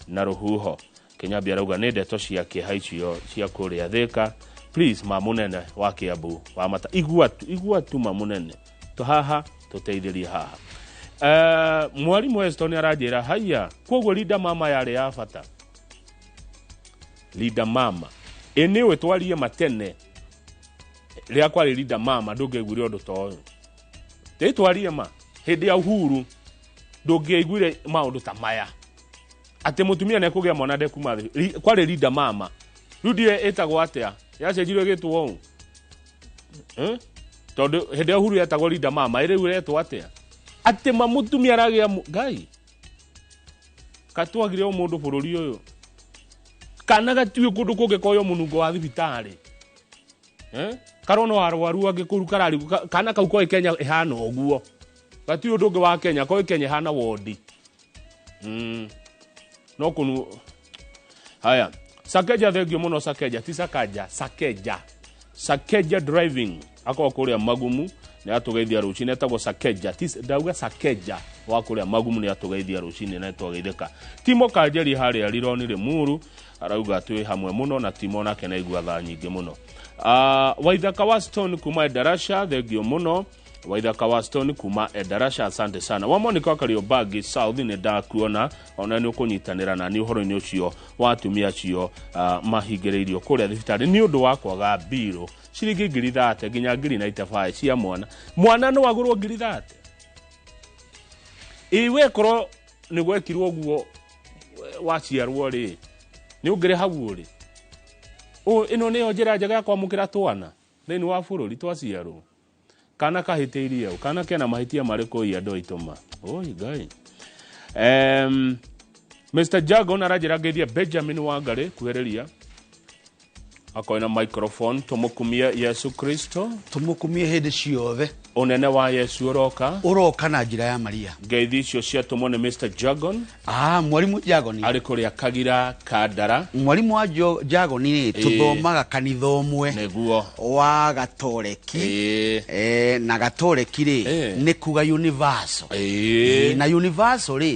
na rũhuho Kĩnyambi arauga nĩ ndeto cia kĩeha icio cia kũrĩa Thĩka please ma mũnene wa Kiambu Wamata igua tu ma mũnene haha tũteithĩrie haha mwarimũ Eston aranjĩra haya koguo Linda Mama yarĩ ya bata Linda Mama enĩwe twarie matene rĩa kwarĩ Linda Mama ndũngĩaiguire ũndũ ta ũyũ twarie ma hĩndĩ ya uhuru ndũngĩaiguire maũndũ ta maya atĩ mũtumia nĩ kũgĩa mwana ndekuma kwarĩ Linda Mama rĩu ndiũĩ ĩtagwo atĩa yacenjirwo ĩgĩtwo ũũ tondũ hĩndĩ ya uhuru yetagwo Linda Mama rĩu ĩretwo atĩa atĩ mũtumia aragĩa Ngai katwagire o mũndũ bũrũri ũyũ kana gatuĩ kũndũ kũngĩ koyo mũnungo wa thibitarĩ karona warwaru angĩkũru karari kana kau koĩ Kenya ihana ũguo gatuĩ ũndũ ũngĩ wa Kenya koĩ Kenya ihana wodi no kunu haya Sakeja thengio mũno Sakeja ti Sakaja Sakeja driving akwa kũrĩa Magumu nĩ atũgeithia rũcinĩ etagwo Sakeja ti ndauga Sakeja wa kuria magumu ni atugeithia rucini na twageitheka. Timo Kanjeri haria Rironi Limuru arauga twi hamwe muno na Timo nake naigua tha nyingi muno. Waithaka wa Stone kuma Edarasha thegio muno. Waithaka wa Stone kuma Edarasha asante sana. Wamonika Kariobangi South ni ndakuona ona ni ukunyitanira na ni uhoro ni ucio wa atumia cio mahingereirio kuria thibitari ni undu wa kwaga biro ciringi 30 nginya 95 cia mwana no agurwo 30. Iwe koro ni gwekirwo uguo waciarwo ri ni ungire hau ri ino ni njira njega ya kwamukira twana thini wa bururi twaciarwo kana kahiteirie kana kena mahitia mariko ya ndo itoma Ngai. Mr. Jagon arajira geithia Benjamin Wangari kuhereria akoina microphone tumukumia Yesu Kristo tumukumia hede ciothe onene wa Yesu uroka na njira ya Maria ngeithi cio cia tumone Mr. Jagon mwalimu Jagon ari kuria Kagira Kandara mwalimu wa Jagon ni tuthomaga kanitha umwe neguo wa Gatoreki na Gatoreki ri ni kuga universal na universal ri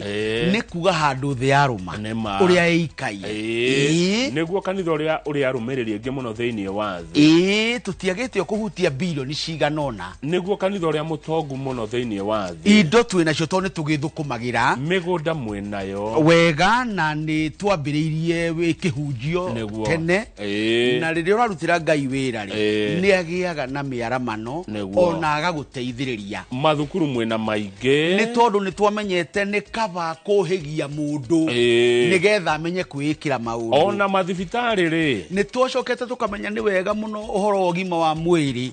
ni kuga handu thi ya Roma uria eikai neguo kanitha uria arumiriri nge muno thiini wa thi tutiagite kuhutia bilioni ciganona neguo kanitha uria mutongu muno thiini wa thi indo twina cio tone tugithukumagira migunda mwenayo wega na ni twambiriirie wikihunjio tene na riria urarutira Ngai wira ri ni agiaga na miaramano ona agaguteithiriria mathukuru mwena maingi ni tondu ni twamenyete ni kaba kuhigia mundu nigetha amenye kwikira maundu ona mathibitari ri ni twacokete tukamenya ni wega muno uhoro ogima wa mwiri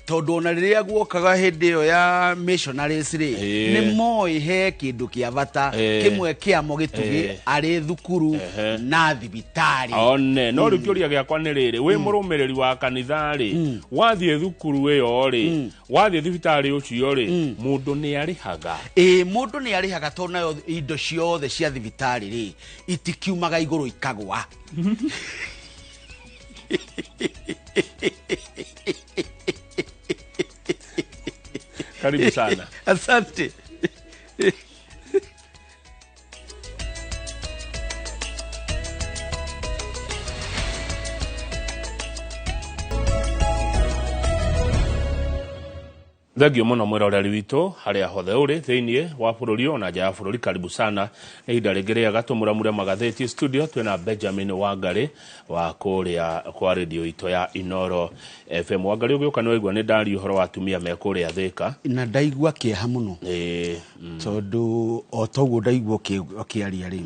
tondu ona riria guokaga hindi yo ya missionaries ri ni moi he kindu kia bata kimwe kiamo gitugi ari thukuru na thibitari one no rikioria giakwa ni riri wi murumiriri wa kanitha ri wathie thukuru iyo ri wathie thibitari ucio ri mundu ni arihaga mundu ni arihaga tondu nayo indo ciothe cia thibitari ri itikiumaga iguru ikagwa Karibu sana. Asante. Thagio muno mwiroreri witu haria hothe uri thiini wa bururi ona nja ya bururi karibu sana ihinda ringiria gatumuramure magatheti studio twina Benjamin Wangari wa kuria kwa radio ito ya Inoro FM Wangari ugiuka no igwa ni ndari uhoro wa atumia me kuria Thika na ndaigua kieha muno tondu otoguo ndaigua kiaria ri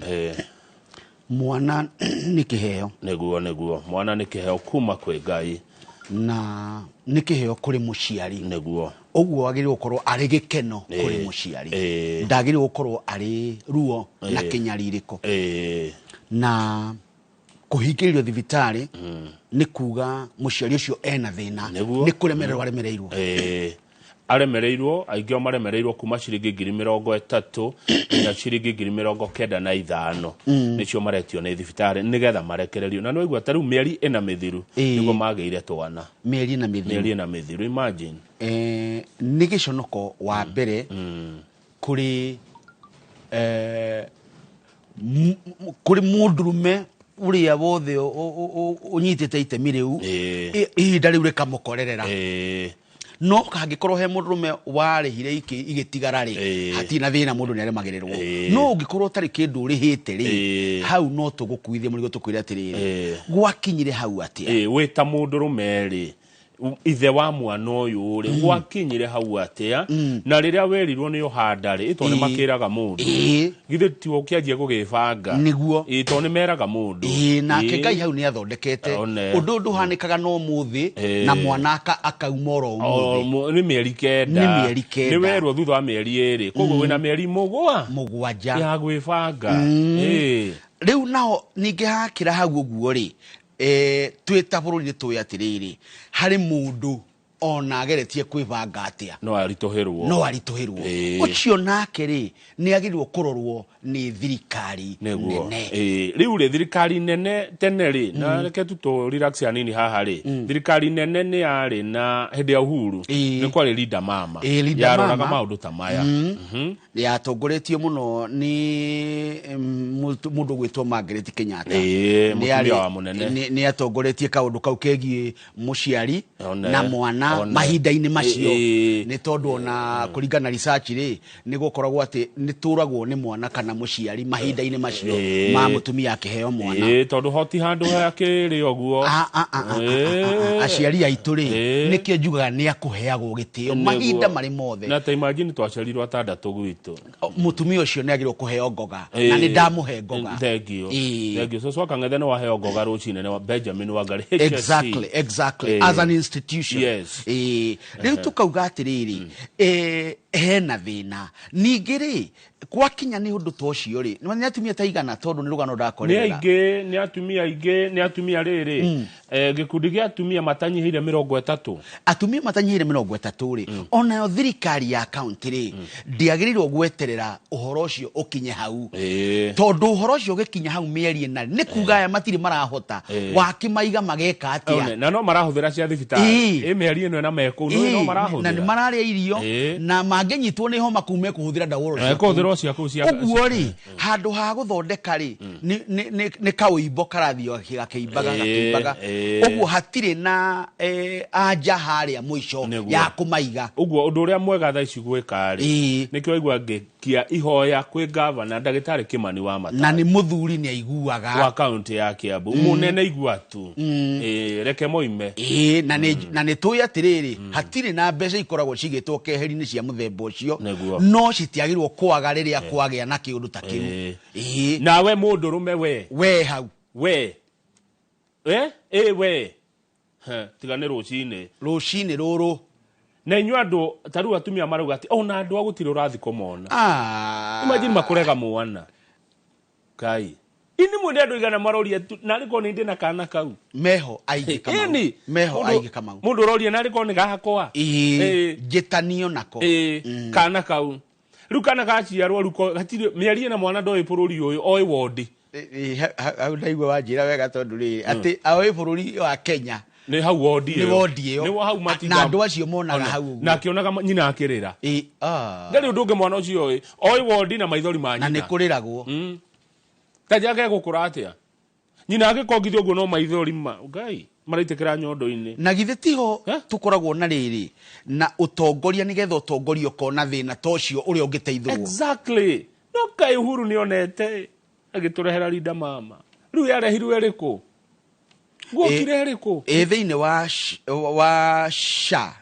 mwana ni kiheo neguo mwana ni kiheo kuma kwi Ngai na ni kiheo kuri muciari neguo oguo agiri gukorwo ari gikeno kuri muciari ndagiri gukorwo ari ruo na kinyaririko na kuhingiririo thibitari ni kuga muciari ucio ena thina ni kuremererwa aremereirwo aremereirwo aingi maremereirwo kuma ciringi 30,000 na ciringi 95,000 nicio maretio ni thibitari nigetha marekererio na no igwa taru mieri ena mithiru nigo mageire twana mieri na mithiru imagine ni giconoko wa mbere kuri mundurume uria wothe unyitite itemi riu ihinda riu rikamukorerera no kangikorwo he mundurume warihire igitigara ri hatina thina mundu ni aremagirirwo no ungikorwo tari kindu rihite ri hau no tugukuithie murigo tukwire atiriri gwakinyire hau atia wita mundurume ri ithe wa mwana uyu ri gwakinyire hau atia na riria werirwo ni uhandari itone makiraga mundu githe tiwo kianjie gugibanga niguo itone meraga mundu na Ngai hau ni athondekete undu hanikaga no muthi na mwanaka akaumoro umuthi ni mieri kenda ni werwo thutha wa mieri eri koguo wina mieri mugwanja ya gwibanga riu nao ningi hakira hau uguo ri twita bururi ni tuya atiriri hari mundu ona ageretie kwibanga atia no arituhirwo ucio nake ri ni agirirwo kurorwo ni thirikari nene riu ri thirikari nene tene ri na reke tu relax anini haha ri thirikari nene ni ari na hindi ya uhuru ni kwari leader mama yaroraga maundu ta maya yatongoretio muno ni mundu gwitwo Margaret Kenyatta ni atongoretie kaundu kau kegie muciari na mwana mahinda-ini macio ni tondu ona kuringana research ri ni gukoragwo ati ni turagwo ni mwana kana muciari mahinda-ini macio ma mutumia akiheo mwana tondu hoti handu hakiri oguo aciari aitu ri nikio njugaga ni akuheagwo gitio mahinda mari mothe na ta imagine twaciarirwo atandatu gwitu mutumia ucio ni agirwo kuheo ngoga na ni ndamuhe ngoga thengio so akang'ethe no waheo ngoga rucine na Benjamin Wangari exactly as an institution riu tukauga atiriri hena thina ningiri gwakinya ni undu tocio ri ni atumia taigana tondu ni rugano ndakorera ni atumia riri gikundi gia atumia matanyihire 30 atumia matanyihire 30 ri ona thirikari ya county ri ndiagirirwo gweterera uhoro ucio ukinye hau tondu uhoro ucio ugikinya hau mieri na ni kuga aya matiri marahota wakimaiga mageka atia na no marahuthira cia thibitari mieri ino na meko no marahuthira na ni mararia irio na mangenyitwo ni homa kume kuhuthira ndaworo uguo ri handu ha guthondeka ri ni kauimbo karathio gakeimbaga uguo hatire na anja haria mwisho ya kumaiga uguo undu uria mwega tha ici gwika ri nikio igwa ngekia ihoya kwi governor Ndagitari Kimani wa Mata na ni muthuri ni aiguaga wa county ya Kiambu munene igua tu reke moime na ni tuya tiriri hatire na mbeca ikoragwo cigitwo keheri-ini cia muthemba ucio no citiagirwo kwaga riria kwagia na kiundu ta kiu nawe mundurume we hau we tigane rucine ruru na inyu andu taru atumia marauga ati ona andu agutire urathi kumona imagine makurega mwana kai ini mundu andu igana maroria na riko ni ndina kana kau meho aigi kama mundu roria na riko ni gahakwa gitanio nako kana kau riu kana gaciarwo ruko gatire miarie na mwana ndoi bururi uyu oi wodi au ndaigwa wanjira wega tondu ri ati oi bururi wa Kenya ni hau wodi iyo ni hau matiga na andu acio monaga hau na kionaga nyina akirira ndari undu unge mwana ucio oi wodi na maithori ma nyina na ni kuriragwo tajage gukura atia nyina agikongithio uguo no maithori ma ngai maraitekera nyondo-ini na githe tiho tukoragwo na riri na utongoria nigetha utongorio kona thina tocio uria ungiteithwo exactly no kai Uhuru nionete agiturehera leader mama riu yarehirwe riku gwokire riku thiini wa sha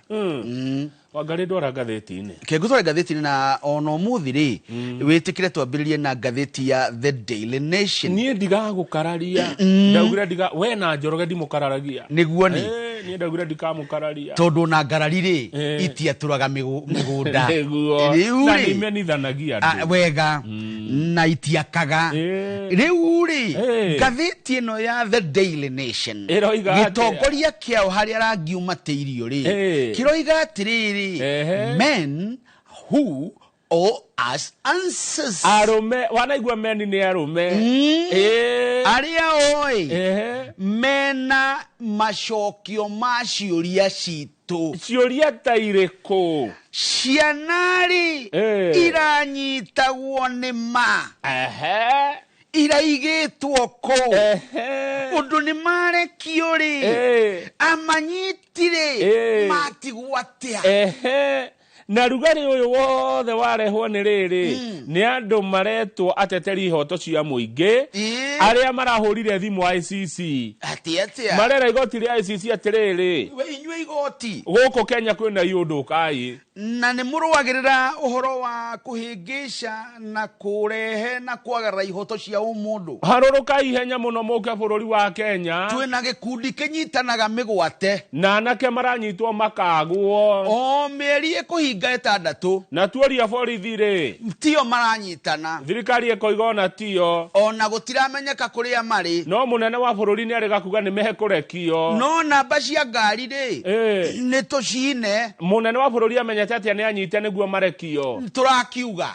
Wangari ndwara ngatheti-ini kengutwara ngatheti-ini na ono muthi ri witikire twambiririe na ngatheti ya The Daily Nation nie ndiga gukararia ndaugire we na Njoroge ndimukararagia niguo ni nie ndaugire ndikamukararia tondu na ngarari ri itiaturaga migunda na nimenithanagia wega na itiakaga riu ri ngatheti ino ya The Daily Nation gitongoria kiao haria rangiuma teirio ri kiroiga atiriri men who owe us answers arume wanaigua men ni arume aria oi mena macokio ma ciuria citu ciuria ta iriku cianari iranyitagwo ni ma iraigitwo ko undu ni marekio ri amanyitire matigwatia na rugari uyu wothe warehwo ni riri ni andu maretwo ateteri ihoto cia muingi aria marahurire thimu ICC atia marera igoti ria ICC atiriri we inywe igoti guku Kenya kwina iundu kai na ni muruagirira uhoro wa kuhingisha na kurehe na kwagarra ihoto cia umundu haruruka ihenya muno muke bururi wa Kenya twina gikundi kinyitanaga migwate na anake maranyitwo makagwo o mieri ikuhinga mahinga 6 na tuoria borithi ri tio maranyitana thirikari ekoigona tio ona gutiramenyeka kuria mari no munene wa bururi ni arega kuga ni mehe kurekio no namba cia ngari ri ni tucine munene wa bururi amenyete atia ni anyite niguo marekio turakiuga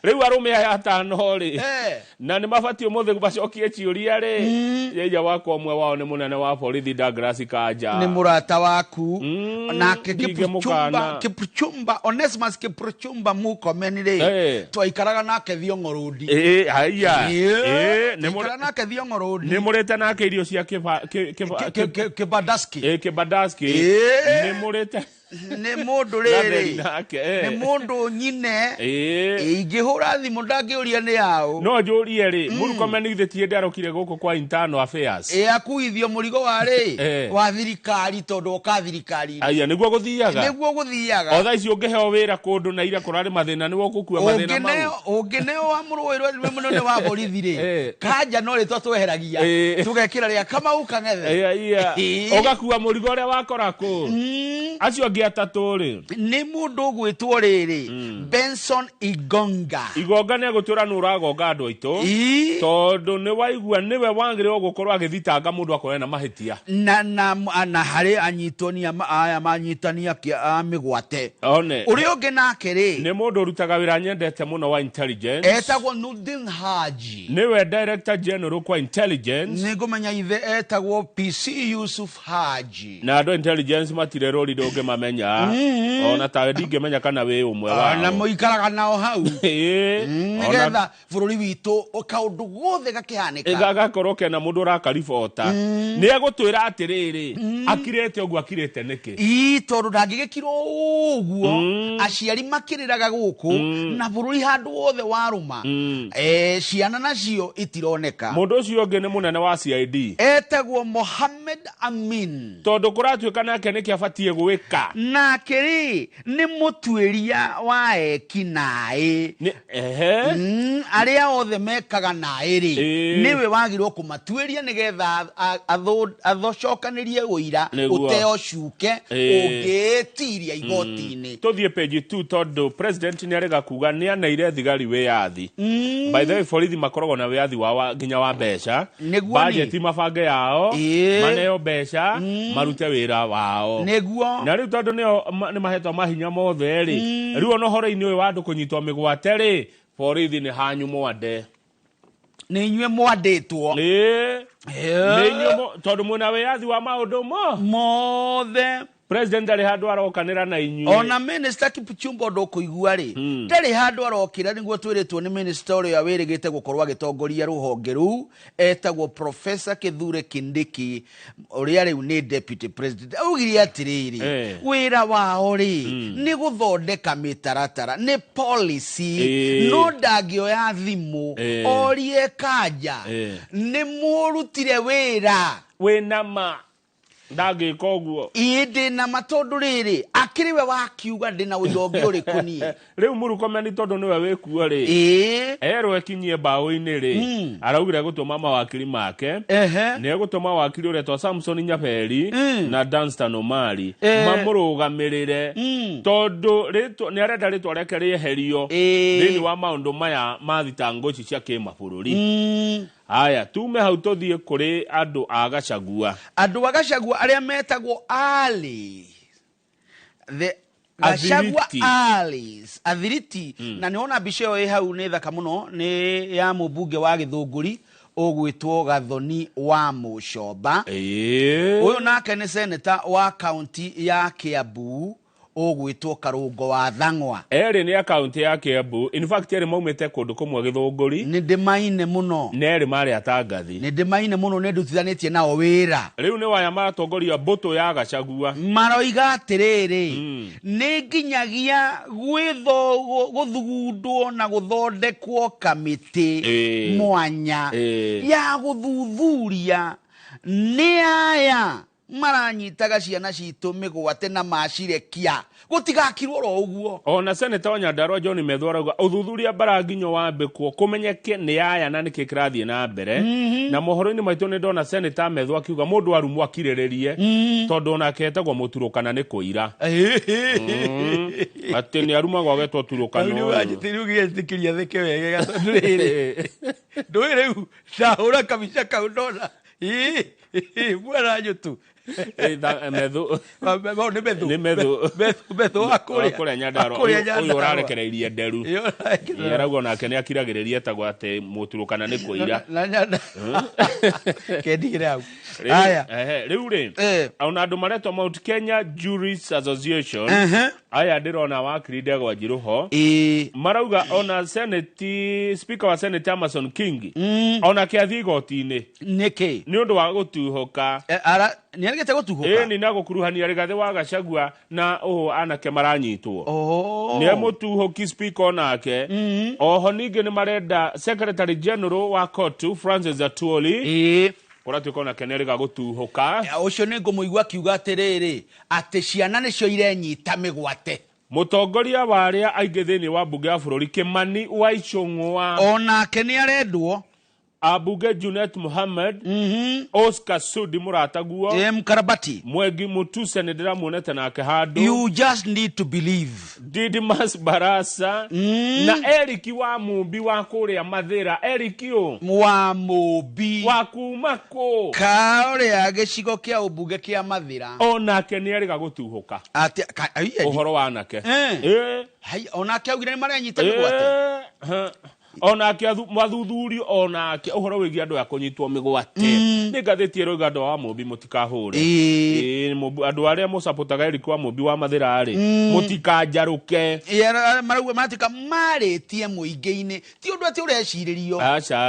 riu arume aya 5 ri na ni mabati umuthi bacokie ciuria ri yeja wako mwe wao ni munene wa borithi Douglas Kanja ni murata waku na Kipchumba Onesmus Kipchumba mukomeni ri twaikaraga nake Thiong'o Road haya ni murata nake Thiong'o Road ni murete nake irio cia Kibadaski ni murete ni mundu riri ni mundu nyine ingihura thimu ndangiuria ni yao no njurie ri murukomenithitie ndarokire guku kwa internal affairs akuithio murigo wari wa thirikari tondu ka thirikari aya niguo guthiaga o thaa ici ungiheo wira kundu na ira kurari mathina niwo gukua mathina mau ungineo wa muruirwe munene wa borithi ri Kanja no ri tweheragia tugekira ria kama ukang'ethe ugakua murigo uria wakora ku acio ngi atatu ri ni mundu gwitwo riri Benson Igonga ni agutura nuragonga andu aitu tondu ni waigua niwe wangire gukorwo agithitanga mundu akorena mahitia na hari anyitoni aya manyitania kia migwate one uri ungi nake ri ni mundu urutaga wira nyendete muno wa intelligence etagwo Nurdin Haji niwe director general kwa intelligence nigumenya ithe etagwo PC Yusuf Haji na andu intelligence matire rori ndunge mamenya ona tawe ndingemenya kana we umwe wao na muikaraga nao hau nigetha bururi witu kaundu gothe gakihanika gakorwo na mundu rakaribota ni egutwira atiriri akirete ogu akirete niki tondu ndangigikirwo uguo aciari makiriraga guku na bururi handu wothe waruma ciana nacio itironeka mundu ucio ungi ni munene wa CID etagwo Mohammed Amin tondu kuratuika nake niki abatie gwika nake ri ni mutuiria wa ekinae aria othe mekaga nae ri niwe wagirwo kumatuiria nigetha athocokanirie uira uteo cuke ungetiria igoti-ini tuthie page 2 tondu president ni arega kuga ni anaire thigari wiathi by the way borithi makoragwo na wiathi wa nginya wa mbeca budget mabange yao maneo mbeca marute wira wao na riu tondu ni mahetwo mahinya mothe ri riu ono horo-ini uyu wa andu kunyitwo migwate ri borithi ni hanyu mwande ni inywe mwanditwo ni inywe tondu mwina wiathi wa maundu mothe president ari handu arokanira na inywe ona minister Kipchumba ndukuigua ri ndari handu arokira niguo twiritwo ni minister uria wirigite gukorwa agitongoria ruhonge ru etagwo Professor Kithure Kindiki uria riu ni deputy president augiri atiriri wira wao ri ni guthondeka mitaratara ni policy no ndangioya thimu orie Kanja ni murutire wira winama ndagika uguo indi na matondu riri akiriwe wakiuga ndina uyongi uri kuni riu murukomeni tondu niwe wikuo ri ero ekinyie bao-ini ri araugire gutuma mawakili make ni egutuma wakili uria to Samson Nyaperi na Danstan Omari mamurugamirire tondu ni arenda ritwa reke rieherio thini wa maundu maya mathitango ici cia kimabũrũri aya tume hau tuthie kuri andu a Gachagua aria metagwo Ali the Gachagua Alice athiriti na niona bicio ĩ hau ni thaka muno ni ya mubunge wa Githunguri ugwitwo Gathoni wa Mucomba uyu nake ni senator wa county ya Kiambu ugwitwo Karungo wa Thang'wa eri ni account ya Kiambu in fact eri maumete kundu kumwe Githunguri ni ndimaine muno neri mari atangathi ni ndimaine muno ne ndutithanitie nao wira riu ni waya maratongoria mbuto ya Gachagua maroiga atiriri ni nginyagia guthugundwo na guthondekwo kamiti mwanya ya guthuthuria ni aya maranyitaga ciana citũ mĩgwate na macirekia gũtigakirwo ro ũguo. Ona Senator wa Nyandarua John Methu arauga ũthuthuria baranginyo wambĩkwo kũmenyeke nĩ aya na nĩkĩ kĩrathiĩ na mbere. Na mohoro-inĩ maitũ nĩ ndona Senator Methu akiuga mũndũ warumwo akirĩrĩrie tondũ onake etagwo mũturũkana nĩ kũira. Atĩ nĩ arumagwo agetwo turũkana. Rĩu gĩtĩkĩria theke wega tondũ rĩrĩ ndũĩ rĩu ndahũra kabica kau ndona mwana nyũtu. Methu akũrĩa Nyandarua ũyũ ũrarekereirie nderu. Arauga onake nĩ akiragĩrĩria etagwo atĩ mũturũkana nĩ kũira. Kendigĩre hau. Rĩu rĩ ona andũ maretwo Mount Kenya Jurists Association aya ndĩrona wakiri Ndegwa Njiruho marauga ona Speaker wa Senate Amason Kingi onake athiĩ igoti-inĩ nĩkĩ nĩ ũndũ wa gũtuhoka. Nĩ arĩgĩte gũtuhoka nĩ na gũkuruhania Rigathi wa Gachagua na anake maranyitwo. Nĩ mũtuhoki Speaker onake. Oho ningĩ nĩ marenda Secretary General wa Court Francis Atwoli ũratuĩka onake nĩ arĩga gũtuhoka. Ũcio nĩ ngũmũigua akiuga atĩrĩrĩ atĩ ciana nĩcio irenyita mĩgwate. Mũtongoria wa arĩa aingĩ thĩinĩ wa mbunge ya bũrũri Kimani wa Ichung'wa onake nĩ arendwo. Abunge Junet Mohammed, Oscar Sudi murataguo, Mkarabati, Mwengi Mutuse nĩ ndĩramuonete nake handũ. You just need to believe. Didmas Barasa na Eriki wa Mumbi wa kũrĩa Mathĩra. Eriki wa Mumbi wa kuma kũ kaũrĩa gĩcigo kĩa ũmbunge kĩa Mathĩra onake nĩ arĩga gũtuhũka. Ũhoro wa anake onake augire nĩ maranyita mĩgwate. Onake mathuthurio onake ũhoro wĩgiĩ andũ ya kũnyitwo mĩgwate. Nĩ ngathĩti ĩroiga andũ wa Mumbi mũtikahũre. Andũ arĩa mũcapotaga Eriki wa Mumbi wa Mathĩra rĩ mũtikanjarũke. Marauga matika marĩtie mũingĩ-inĩ ti ũndũ atĩ ũrecirĩrio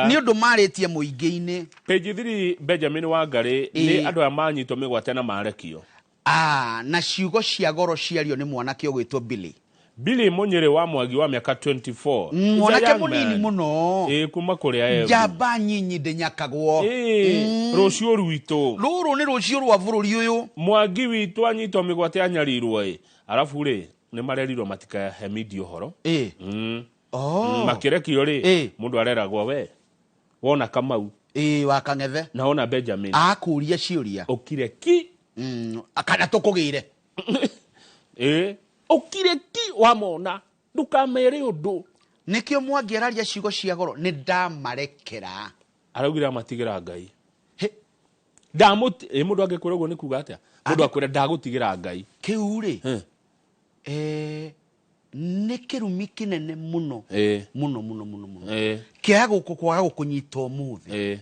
nĩ ũndũ marĩtie mũingĩ-inĩ. Page 3 Benjamin Wangari nĩ andũ aya manyitwo mĩgwate na marekio. Na ciugo cia goro ciario nĩ mwanake ũgwĩtwo Billy Munyere wa Mwagi wa miaka 24. Mwanake munini muno. Kuma kũrĩa Embu. Njamba nyinyi ndĩnyakagwo. Rũciũ rwitũ. Rũrũ nĩ rũciũ rwa bũrũri ũyũ. Mwangi witũ anyitwo mĩgwate anyarirwo arabu rĩ nĩ marerirwo matikahe media ũhoro. Makirekio rĩ mũndũ areragwo we wona Kamau wa Kang'ethe na wona Benjamin akũria ciũria ũkire ki kana tũkũgĩire. Okire ki wamona ndukamere ũndũ nikio Mwangi araria ciugo cia goro nĩ ndamarekera araugire amatigira Ngai mũndũ angĩkwĩra ũguo nĩ kuga atĩa mũndũ akwĩra ndagũtigĩra Ngai kĩu rĩ nĩ kĩrumi kĩnene mũno kĩa kwaga gũkũnyita ũmũthĩ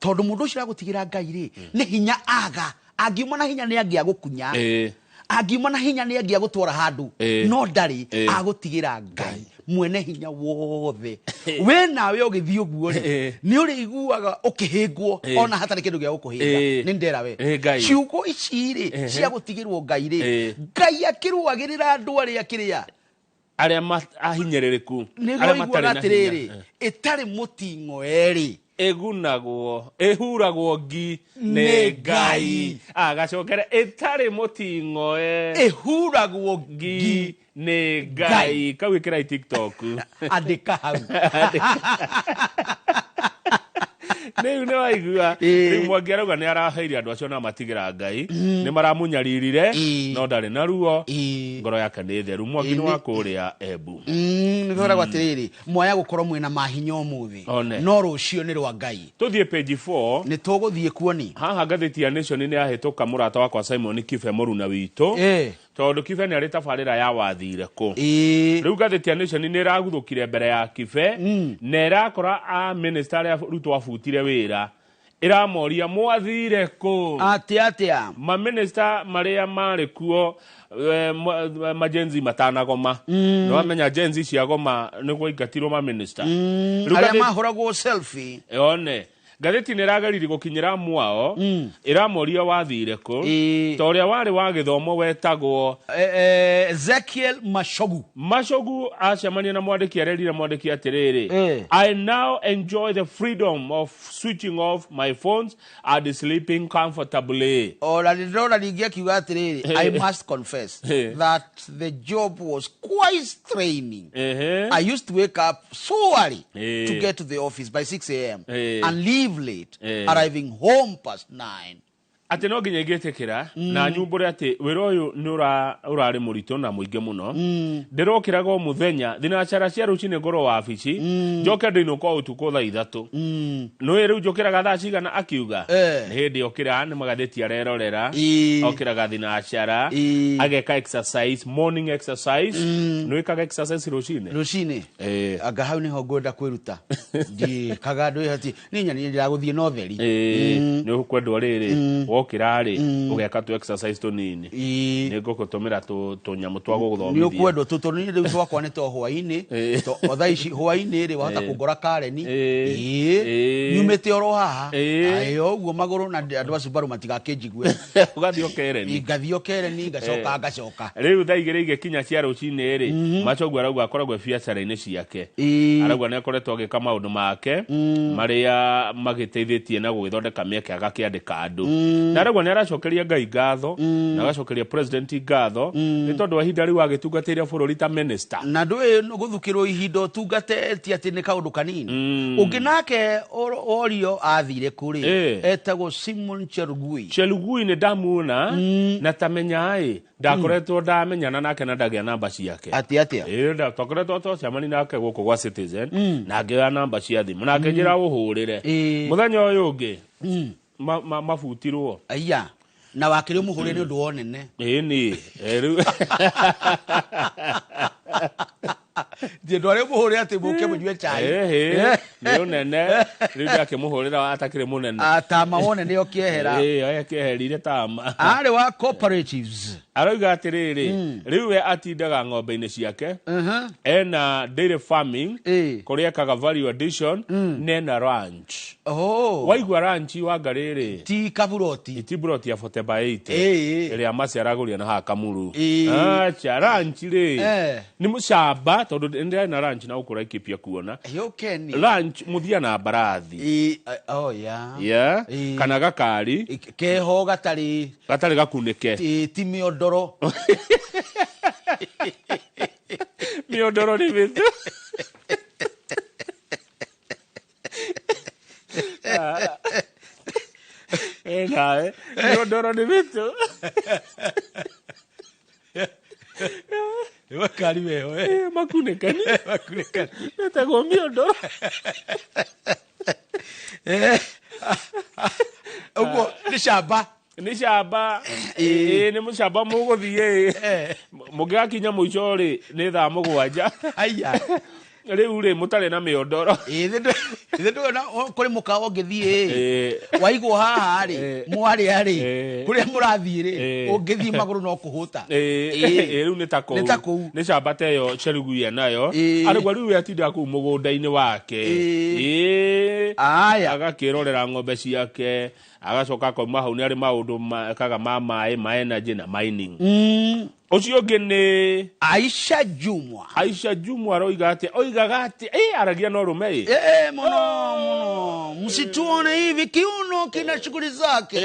tondũ mũndũ ũcio agũtigĩra Ngai rĩ nĩ hinya aga angiuma na hinya nĩ angĩagũkunya angiuma na hinya nĩ angĩagũtwara handũ no ndarĩ agũtigĩra Ngai mwene hinya wothe. We nawe ũgĩthiĩ ũguo rĩ nĩ ũrĩiguaga ũkĩhĩngwo ona hatarĩ kĩndũ gĩa gũkũhĩnga. Nĩ ndera we ciugo ici rĩ cia gũtigĩrwo Ngai rĩ Ngai akĩrũagĩrĩra andũ arĩa kĩrĩa arĩa ahinyĩrĩrĩku arĩa matarĩ na hinya ĩtarĩ mũting'o erĩ egunagwo ehuragwo ngi nĩ Ngai agacokera ĩtarĩ mũting'o ehuragwo ngi nĩ Ngai. Kau ĩkĩra TikTok andĩka hau Nĩu nĩ waigua rĩu Mwangi arauga nĩ araheire andũ acio na matigĩra Ngai nĩ maramunyaririre no ndarĩ na ruo ngoro yake nĩ theru. Mwangi nĩ wa kũrĩa Embu. Nĩ kwĩragwo atĩrĩrĩ mwaya gũkorwo mwĩna mahinya ũmũthĩ no rũciũ nĩ rwa Ngai. Tũthiĩ page 4 nĩ tũgũthiĩ kuoni haha ngathĩti ya Nation nĩ yahĩtũka mũrata wakwa Simon Kibe mũruna witũ tondũ Kibe nĩ arĩ tabarĩra ya wathire kũ. Rĩu ngathĩti ya Nation nĩ ĩraguthũkire mbere ya Kibe na ĩrakora a minister arĩa Ruto abutire wĩra ĩramoria mwathire kũ atĩa ma minister marĩa marĩ kuo majenzi matanagoma no amenya jenzi cia goma nĩguo ingatirwo ma minister arĩa mahoragwo selfie one ngatheti nä ragerire gå kinyä mwao ĩramoria wathire kũ ta ũrĩa warĩ wa gĩthomo wetagwo Ezekiel Machogu acemania na mwandĩki arerire mwandĩki atĩrĩrĩ I now enjoy the freedom of switching off my phones and sleeping comfortably. Ora ndĩrona ningĩ akiuga atĩrĩrĩ I must confess that the job was quite straining. I used to wake up so early to get to the office by 6 a.m. and leave late, arriving home past 9. Ati no nginya ngĩtĩkĩra na nyumbũre atĩ wĩra ũyũ nĩ ũrarĩ mũritũ na mũingĩ mũno ndĩrokĩraga o mũthenya thinacara cia rũcinĩ ngorwo wabici njoke ndĩinũka ũtukũ thaa 3 nĩ rĩu njũkĩraga thaa cigana akiuga nĩ hĩndĩ okĩra nĩ magathĩti arerorera okĩraga thinacara ageka exercise morning exercise nĩ wĩkaga exercise rũcinĩ anga hau nĩho ngwenda kwĩruta ndikaga ndũ hati niĩ ndĩragũthiĩ na ũtheri nĩ ũkwendwo rĩrĩ wokira ri ugeka tu exercise to nini ni ngũgũtũmĩra tũnyamũ twa gũgũthomithia ni ũkwendwo tũtũnini rĩu twakwa nĩ to hwainĩ to thaa ici hwainĩ rĩ wahota kũngora Kareni nyumĩte oro haha ayo ũguo magũrũ na andũ acio mbaru matigakĩnjigue ũgathiĩ Kereni ngathiĩ Kereni ngacoka rĩu thaa igĩrĩ igĩkinya cia rũcinĩ rĩ Machogu arauga akoragwo biacara-inĩ ciake arauga nĩ akoretwo agĩka maũndũ make marĩa magĩteithĩtie na gũgĩthondeka mĩeke agakĩandĩka andũ na rĩu nĩ aracokeria Ngai ngatho na agacokeria president ngatho nĩ tondũ ihinda rĩu agĩtungatĩire bũrũri ta minister na ndũĩ gũthukĩrwo ihinda ũtungatĩtie atĩ nĩ kaũndũ kanini ũngĩ nake orio athire kũrĩ etagwo Simon Chelugui nĩ ndamuona na tamenya ndakoretwo ndamenyana nake na ndagĩa namba ciake atĩa twakoretwo twacemani nake gũkũ gwa Citizen na ngĩoya namba cia thimũ na akĩnjĩra ũhũrĩre mũthenya ũyũ ũngĩ mabutirwo aya na wakĩrĩ mũhũre nĩ ũndũ wonene ni rĩu ndĩ arĩ mũhũre atĩ mũke mũnyue chai nĩ ũnene rĩu ndakĩmũhũrĩra atakĩrĩ mũnene tama wone nĩ okĩehera akĩeherire tama arĩ wa cooperatives arauga atĩrĩrĩ rĩu we atindaga ng'ombe-inĩ ciake ena dairy farming kũrĩa ekaga value addition nena ranch waigua ranch wangarĩrĩ ti kaburoti ti buroti ya 40/80 ĩrĩa maciaragũria na haha Kamuru acha ranch rĩ nĩ mũcamba tondũ ndĩrĩ na ranch na ũkũra ikĩpia kuona ranch mũthia na mbarathi kana gakari keho gatarĩ gakunĩke ti mĩondoro mĩondoro nĩ wĩtu nawe mĩondoro nĩ wĩtu wakari weho makunĩkani netagwo mĩondoro ũguo nĩ camba nĩ mũcamba mũgũthiĩ mũngĩgakinya mũico rĩ nĩ thaa 7 aya rĩu rĩ mũtarĩ na mĩondoro ndũona kũrĩ mũkawa ũngĩthiĩ waigwo haha rĩ mwarĩa rĩ kũrĩa mũrathiĩ rĩ ũngĩthiĩ magũrũ no kũhũta rĩu nĩ ta kũu nĩ camba ta ĩyo Chelugui nayo arĩgua rĩu atindaga kũu mũgũnda-inĩ wake agakĩrorera ng'ombe ciake agacoka akauma hau nĩ arĩ maũndũ ekaga ma maĩ ma energy na mining ũcio ũngĩ nĩ Aisha Jumwa oigaga atĩ aragia no rũme mũno msituone hivi kiuno kina shughuli zake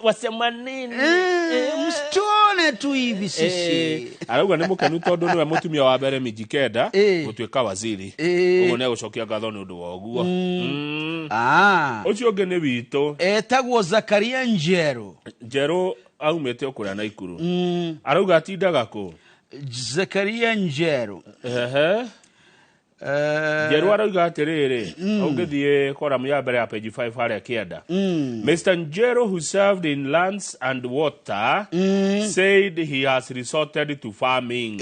wasema nini msituone tu hivi sisi arauga nĩ mũkenu tondũ nĩwe mũtumia wa mbere Mijikenda gũtuĩka waziri ũguo nĩ egũcokia ngatho nĩ ũndũ wa ũguo ũcio ũngĩ nĩ witũ etagwo Zakaria Njerũ aumĩte okũrĩa Naikuru arauga atindaga kũ Zakaria Njerũ Njerũ arauga atĩrĩrĩ ũngĩthiĩ koramu ya mbere ya page 5 harĩa kĩenda Mr. Njerũ, who served in lands and water, said he has resorted to farming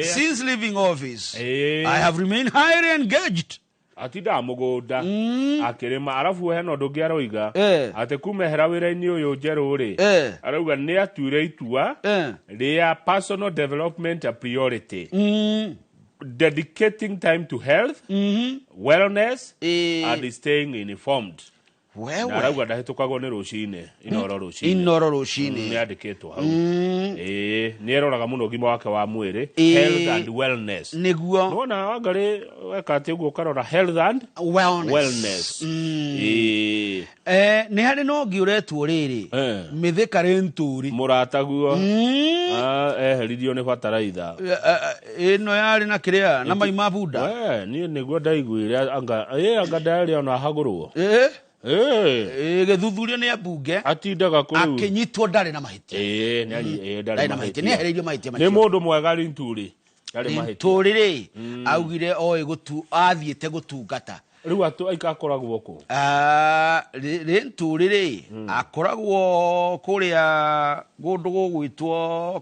since leaving office. I have remained highly engaged. atinda mũgũnda akĩrĩma arabu hena ũndũ ũngĩ aroiga atĩ kumehera wĩra-inĩ ũyũ Njerũ rĩ arauga nĩ atuire itua rĩa personal development a priority dedicating time to health, wellness, and staying informed. Na rauga ndahĩtũkagwo nĩ rũcinĩ inoro rũcinĩ nĩandĩkĩtwo hau nĩeroraga mũno ũgima wake wa mwĩrĩ, health and wellness nĩguo nona Wangarĩ weka atĩ ũguo ũkarora health and wellness nĩ harĩ no ũngĩ ũretwo rĩrĩ Mĩthĩka Rĩntũri mũrataguo eheririo nĩ bataraitha ĩno yarĩ na kĩrĩa na maima bunda niĩ nĩguo ndaiguire anga ndaĩrĩa ona hagũrwo gĩthuthurio nĩ ambunge atindaga kũu akĩnyitwo ndarĩ na mahĩtia ndarĩ na mahĩtia nĩ ehereirio mahĩtia macio nĩ mũndũ mwega Rĩntũri ndarĩ mahĩtia Rĩntũri augire athiĩte gũtungata rĩu aikakoragwo kũ Rĩntũri akoragwo kũrĩa kũndũ gũgwĩtwo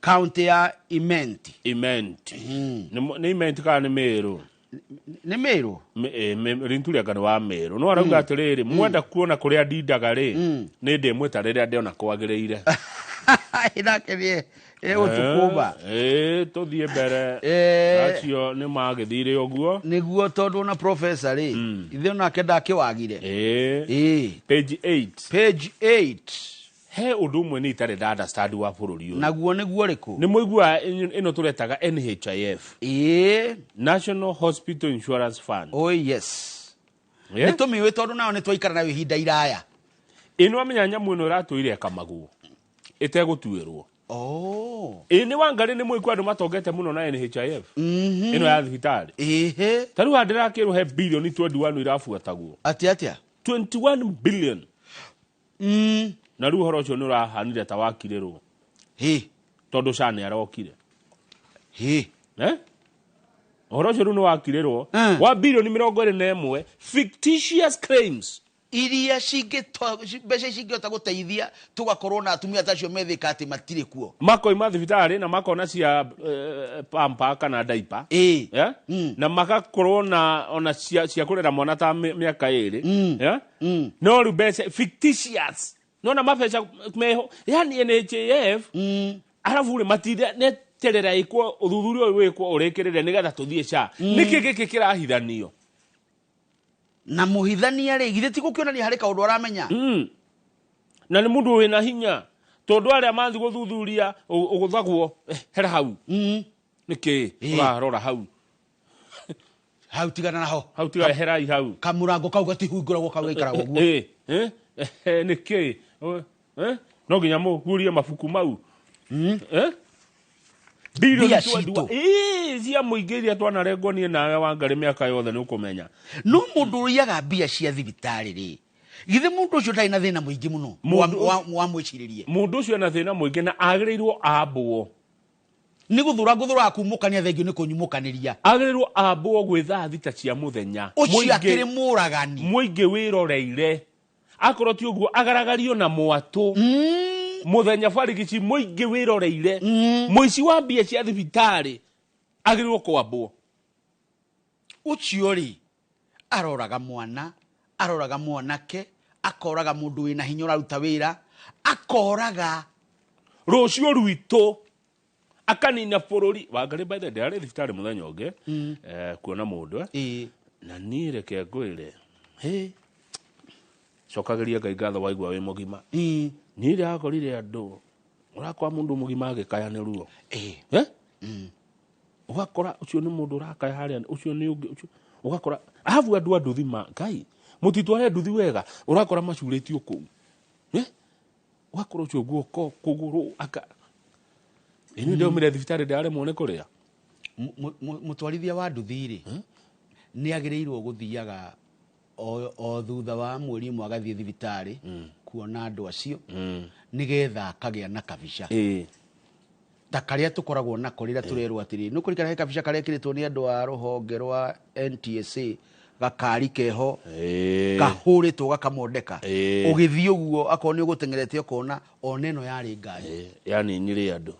county ya Imenti nĩ Imenti kana nĩ Meru nĩ Meru Rĩntũri anga nĩ wa Meru no arauga atĩrĩrĩ mwenda kuona kũrĩa ndindaga rĩ nĩ ndĩmwĩta rĩrĩa ndĩona kwagĩrĩire nake ũtukũba tũthiĩ mbere acio nĩ magĩthire ũguo nĩguo tondũ na professor rĩ ithe onake ndakĩwagire page 8 he ũndũ ũmwe nĩ itarĩ nda understand wa bũrũri ũyũ naguo nĩguo rĩkũ nĩ mũigua ĩno tũretaga NHIF National Hospital Insurance Fund yes nĩ tũmĩũĩ tondũ nao nĩ twaikara nayo ihinda iraya ĩno amenya nyamũ ĩno ĩratũire Kamagũ ĩtegũtuĩrwo nĩ Wangarĩ nĩ mũigua andũ matongete mũno na NHIF ĩno ya thibitarĩ ta rĩu ndĩrakĩrwo he billion 21 irabuatagwo atĩa 21 billion na rĩu ũhoro ũcio nĩ ũrahanire ta wakirĩrwo tondũ SHA nĩ arokire ũhoro ũcio rĩu nĩ wakirĩrwo wa billion 21 fictitious claims iria mbeca cingĩhota gũteithia tũgakorwo na atumia tacio methĩka atĩ matirĩ kuo makoima thibitarĩ na makona cia pampa kana daipa na magakorwo na ona cia kũrera mwana ta mĩaka 2 no rĩu mbeca fictitious nona mabeca meho yani NHIF arabu rĩ matinde neterera ikwo ũthuthuria ũyũ wĩkwo ũrĩkĩrĩre nĩgetha tũthiĩ SHA nĩkĩ gĩkĩ kĩrahithanio na muhithania rĩ githĩ ti gũkĩonania harĩ kaũndũ aramenya na nĩ mũndũ wĩna hinya tondũ arĩa mathi gũthuthuria ũgũthagwo hera hau nĩkĩ ũrarora hau tigana naho hau tiga herai hau kamurango kau gatihungũragwo kau gaikaragwo guo nĩkĩ no nginya mũhurie mabuku mau mbia citũ cia mũingĩ iria twanarengwo niĩ nawe Wangarĩ mĩaka yothe nĩ ũkũmenya no mũndũ ũrĩaga mbia cia thibitarĩ rĩ githĩ mũndũ ũcio ndarĩ na thĩna mũingĩ mũno wa mwĩcirĩrie mũndũ ũcio ena thĩna mũingĩ na agĩrĩirwo ambwo nĩ gũthũra akumũkania thengio nĩ kũnyumũkanĩria agĩrĩirwo ambwo gwĩtha thita cia mũthenya ũcio akĩrĩ mũragani mũingĩ wĩroreire akorwo ti ũguo agaragario na mwatũ muthenya barigici mũingĩ wĩroreire mũici wa mbia cia thibitarĩ agĩrĩirwo kwambwo ũcio rĩ aroraga mwana aroraga mwanake akoraga mũndũ wĩna hinya ũraruta wĩra akoraga rũciũ rwitũ akanina bũrũri Wangarĩ by the way thibitarĩ mũthenya ũngĩ kuona mũndũ na niĩ reke ngwĩre cokagĩria Ngai ngatho waigua wĩ mũgima niĩ ndakorire andũ ũrakora mũndũ mũgima agĩkaya nĩ ruo ũgakora ũcio nĩ mũndũ ũrakaya harĩa ũcio nĩ ũngĩ ũgakora ahabu andũ thima Ngai mũtitware nduthi wega ũrakora macurĩtio kũu ũgakora ũcio guoko kũgũrũ aka nĩ ndaumire thibitarĩ ndaremwo nĩ kũrĩa mũtwarithia wa nduthi rĩ nĩ agĩrĩirwo gũthiaga o thutha wa mweri ũmwe agathiĩ thibitarĩ kuona andũ acio nĩgetha akagĩa na kabica ta karĩa tũkoragwo nako rĩrĩa tũrerwo atĩrĩ nĩ kũrikana he kabica karĩa kĩrĩtwo nĩ andũ a rũhonge rwa NTSA gakari keho kahũrĩtwo gakamondeka ũgĩthiĩ ũguo akorwo nĩ ũgũtengerete ũkona ona ĩno yarĩ ngari yani nyirĩ andũ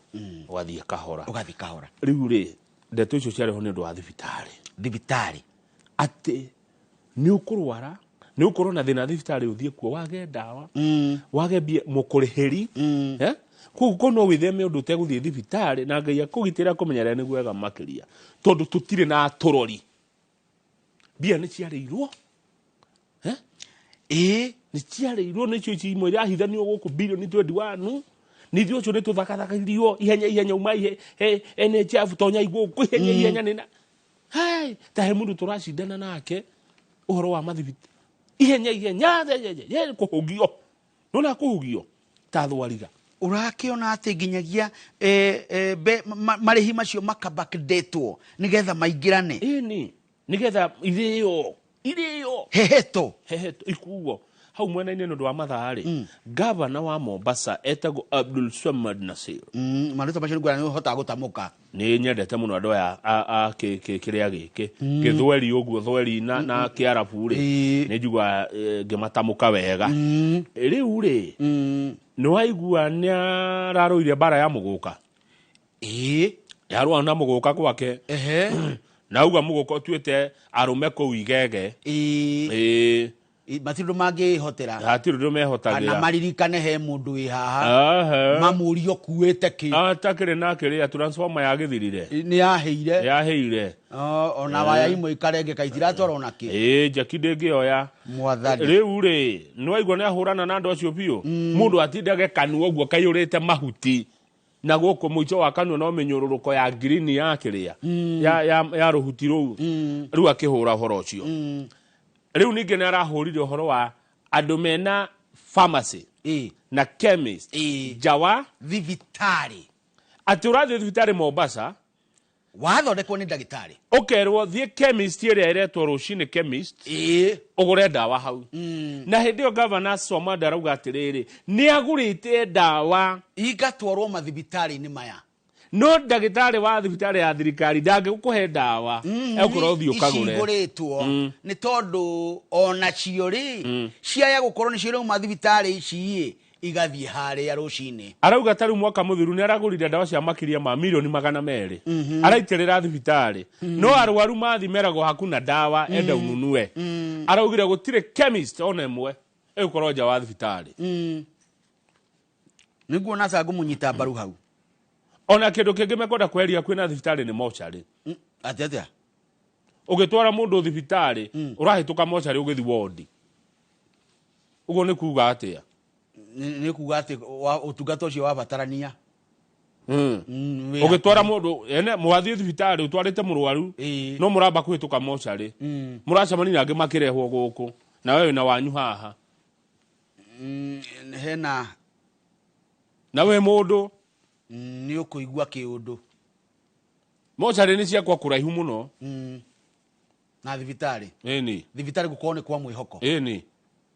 ũgathiĩ kahora rĩu rĩ ndeto icio ciarĩho nĩ ũndũ wa thibitarĩ atĩ nĩ ũkũrwara nĩ ũkorwo na thĩna thibitarĩ ũthiĩ kuo wage ndawa wage mbia mũkũrĩhĩri Kuko no witheme undu teguthie thibitari na Ngai akugitira kumenyera ni gwega makiria tondu tutire na aturori bia ni ciareirwo ni ciareirwo ni cio imwe rahithanio guku bilioni 21 ni thio cio ni tuthakathakairio ihenya uma NHF tonya iguku ihenya nina hai tahe mundu turacindana nake uhoro wa mathibiti ihenya kuhugio nona kuhugio tathwariga urakiona ati nginyagia marihi macio makabakdetwo nigetha maingirane nigetha ithio heheto ikugo hau mwena-inĩ nĩ ũndũ wa mathaa-rĩ gavana wa Mombasa etagwo Abdul Swamad Nasir marĩtwa macio nĩguo nĩũhotaga gũtamũka nĩ nyendete mũno andũ aya a kĩrĩa gĩkĩ gĩthweri ũguo thweri na kĩarabu-rĩ nĩ njiguaga ngĩmatamũka wega rĩu-rĩ nĩwaigua nĩararũire mbara ya mũgũka yarũa na mũgũka gwake nauga mũgũka ũtuĩte arũme kũu Igege matirũ mangĩhotera hatirũ mehotagira kana maririkane he mũndũ wĩ haha mamũrio kuĩte kĩ atakĩrĩ na kĩrĩa transformer yagĩthirire nĩ yaheire ona waya imwe ikarengeka itiratwarwo na kĩ njaki ndĩngĩoya mwathani rĩu-rĩ nĩwaigua nĩahũrana na andũ acio biũ mũndũ atindage kanua ũguo kaiyũrĩte mahuti na gũkũ mũico wa kanua no mĩnyũrũrũko ya green ya kĩrĩa ya rũhuti rũu rĩu akĩhũra ũhoro ũcio rĩu ningĩ nĩ arahũrire ũhoro wa andũ mena pharmacy na chemist jawa thibitarĩ atĩ ũrathiĩ thibitarĩ Mombasa wathondekwo nĩ ndagĩtarĩ ũkerwo thiĩ chemist ĩrĩa ĩretwo rũcinĩ chemist ũgũre ndawa hau na hĩndĩ ĩyo gavana Swamad arauga atĩrĩrĩ nĩ agũrĩte ndawa igatwarwo mathibitarĩ-inĩ maya no ndagĩtarĩ wa thibitarĩ ya thirikari ndangĩgũkũhe ndawa ũkorwo ũthiĩ ũkagũre cigũrĩtwo nĩ tondũ ona cio-rĩ ciaya gũkorwo nĩcio rĩu mathibitarĩ ici igathiĩ harĩa rũcinĩ arauga tarĩu mwaka mũthiru nĩ aragũrire ndawa cia makiria ma milioni 200 araitĩrĩra thibitarĩ no arwaru mathimeragwo haku na ndawa enda ununue araugire gũtirĩ chemist ona ĩmwe ĩgũkorwo nja wa thibitarĩ nĩguo naca ngũmũnyita mbaru hau ona kĩndũ kĩngĩ mekwenda kweria kwĩna thibitarĩ nĩ mocarĩ atĩa ũgĩtwara mũndũ thibitarĩ ũrahĩtũka mocarĩ ũgĩthi wodi ũguo nĩ kuuga atĩa nĩ kuuga atĩ ũtungata ũcio wabatarania ũgĩtwara mũndũ ene mwathiĩ thibitarĩ ũtwarĩte mũrwaru no mũramba kũhĩtũka mocarĩ mũracemania na angĩ makĩrehwo gũkũ na wewe na wanyu haha hena na we mũndũ nĩ ũkũigua kĩũndũ mocarĩ nĩ ciakwa kũraihu mũno na thibitarĩ thibitarĩ gũkorwo nĩ kwa mwĩhoko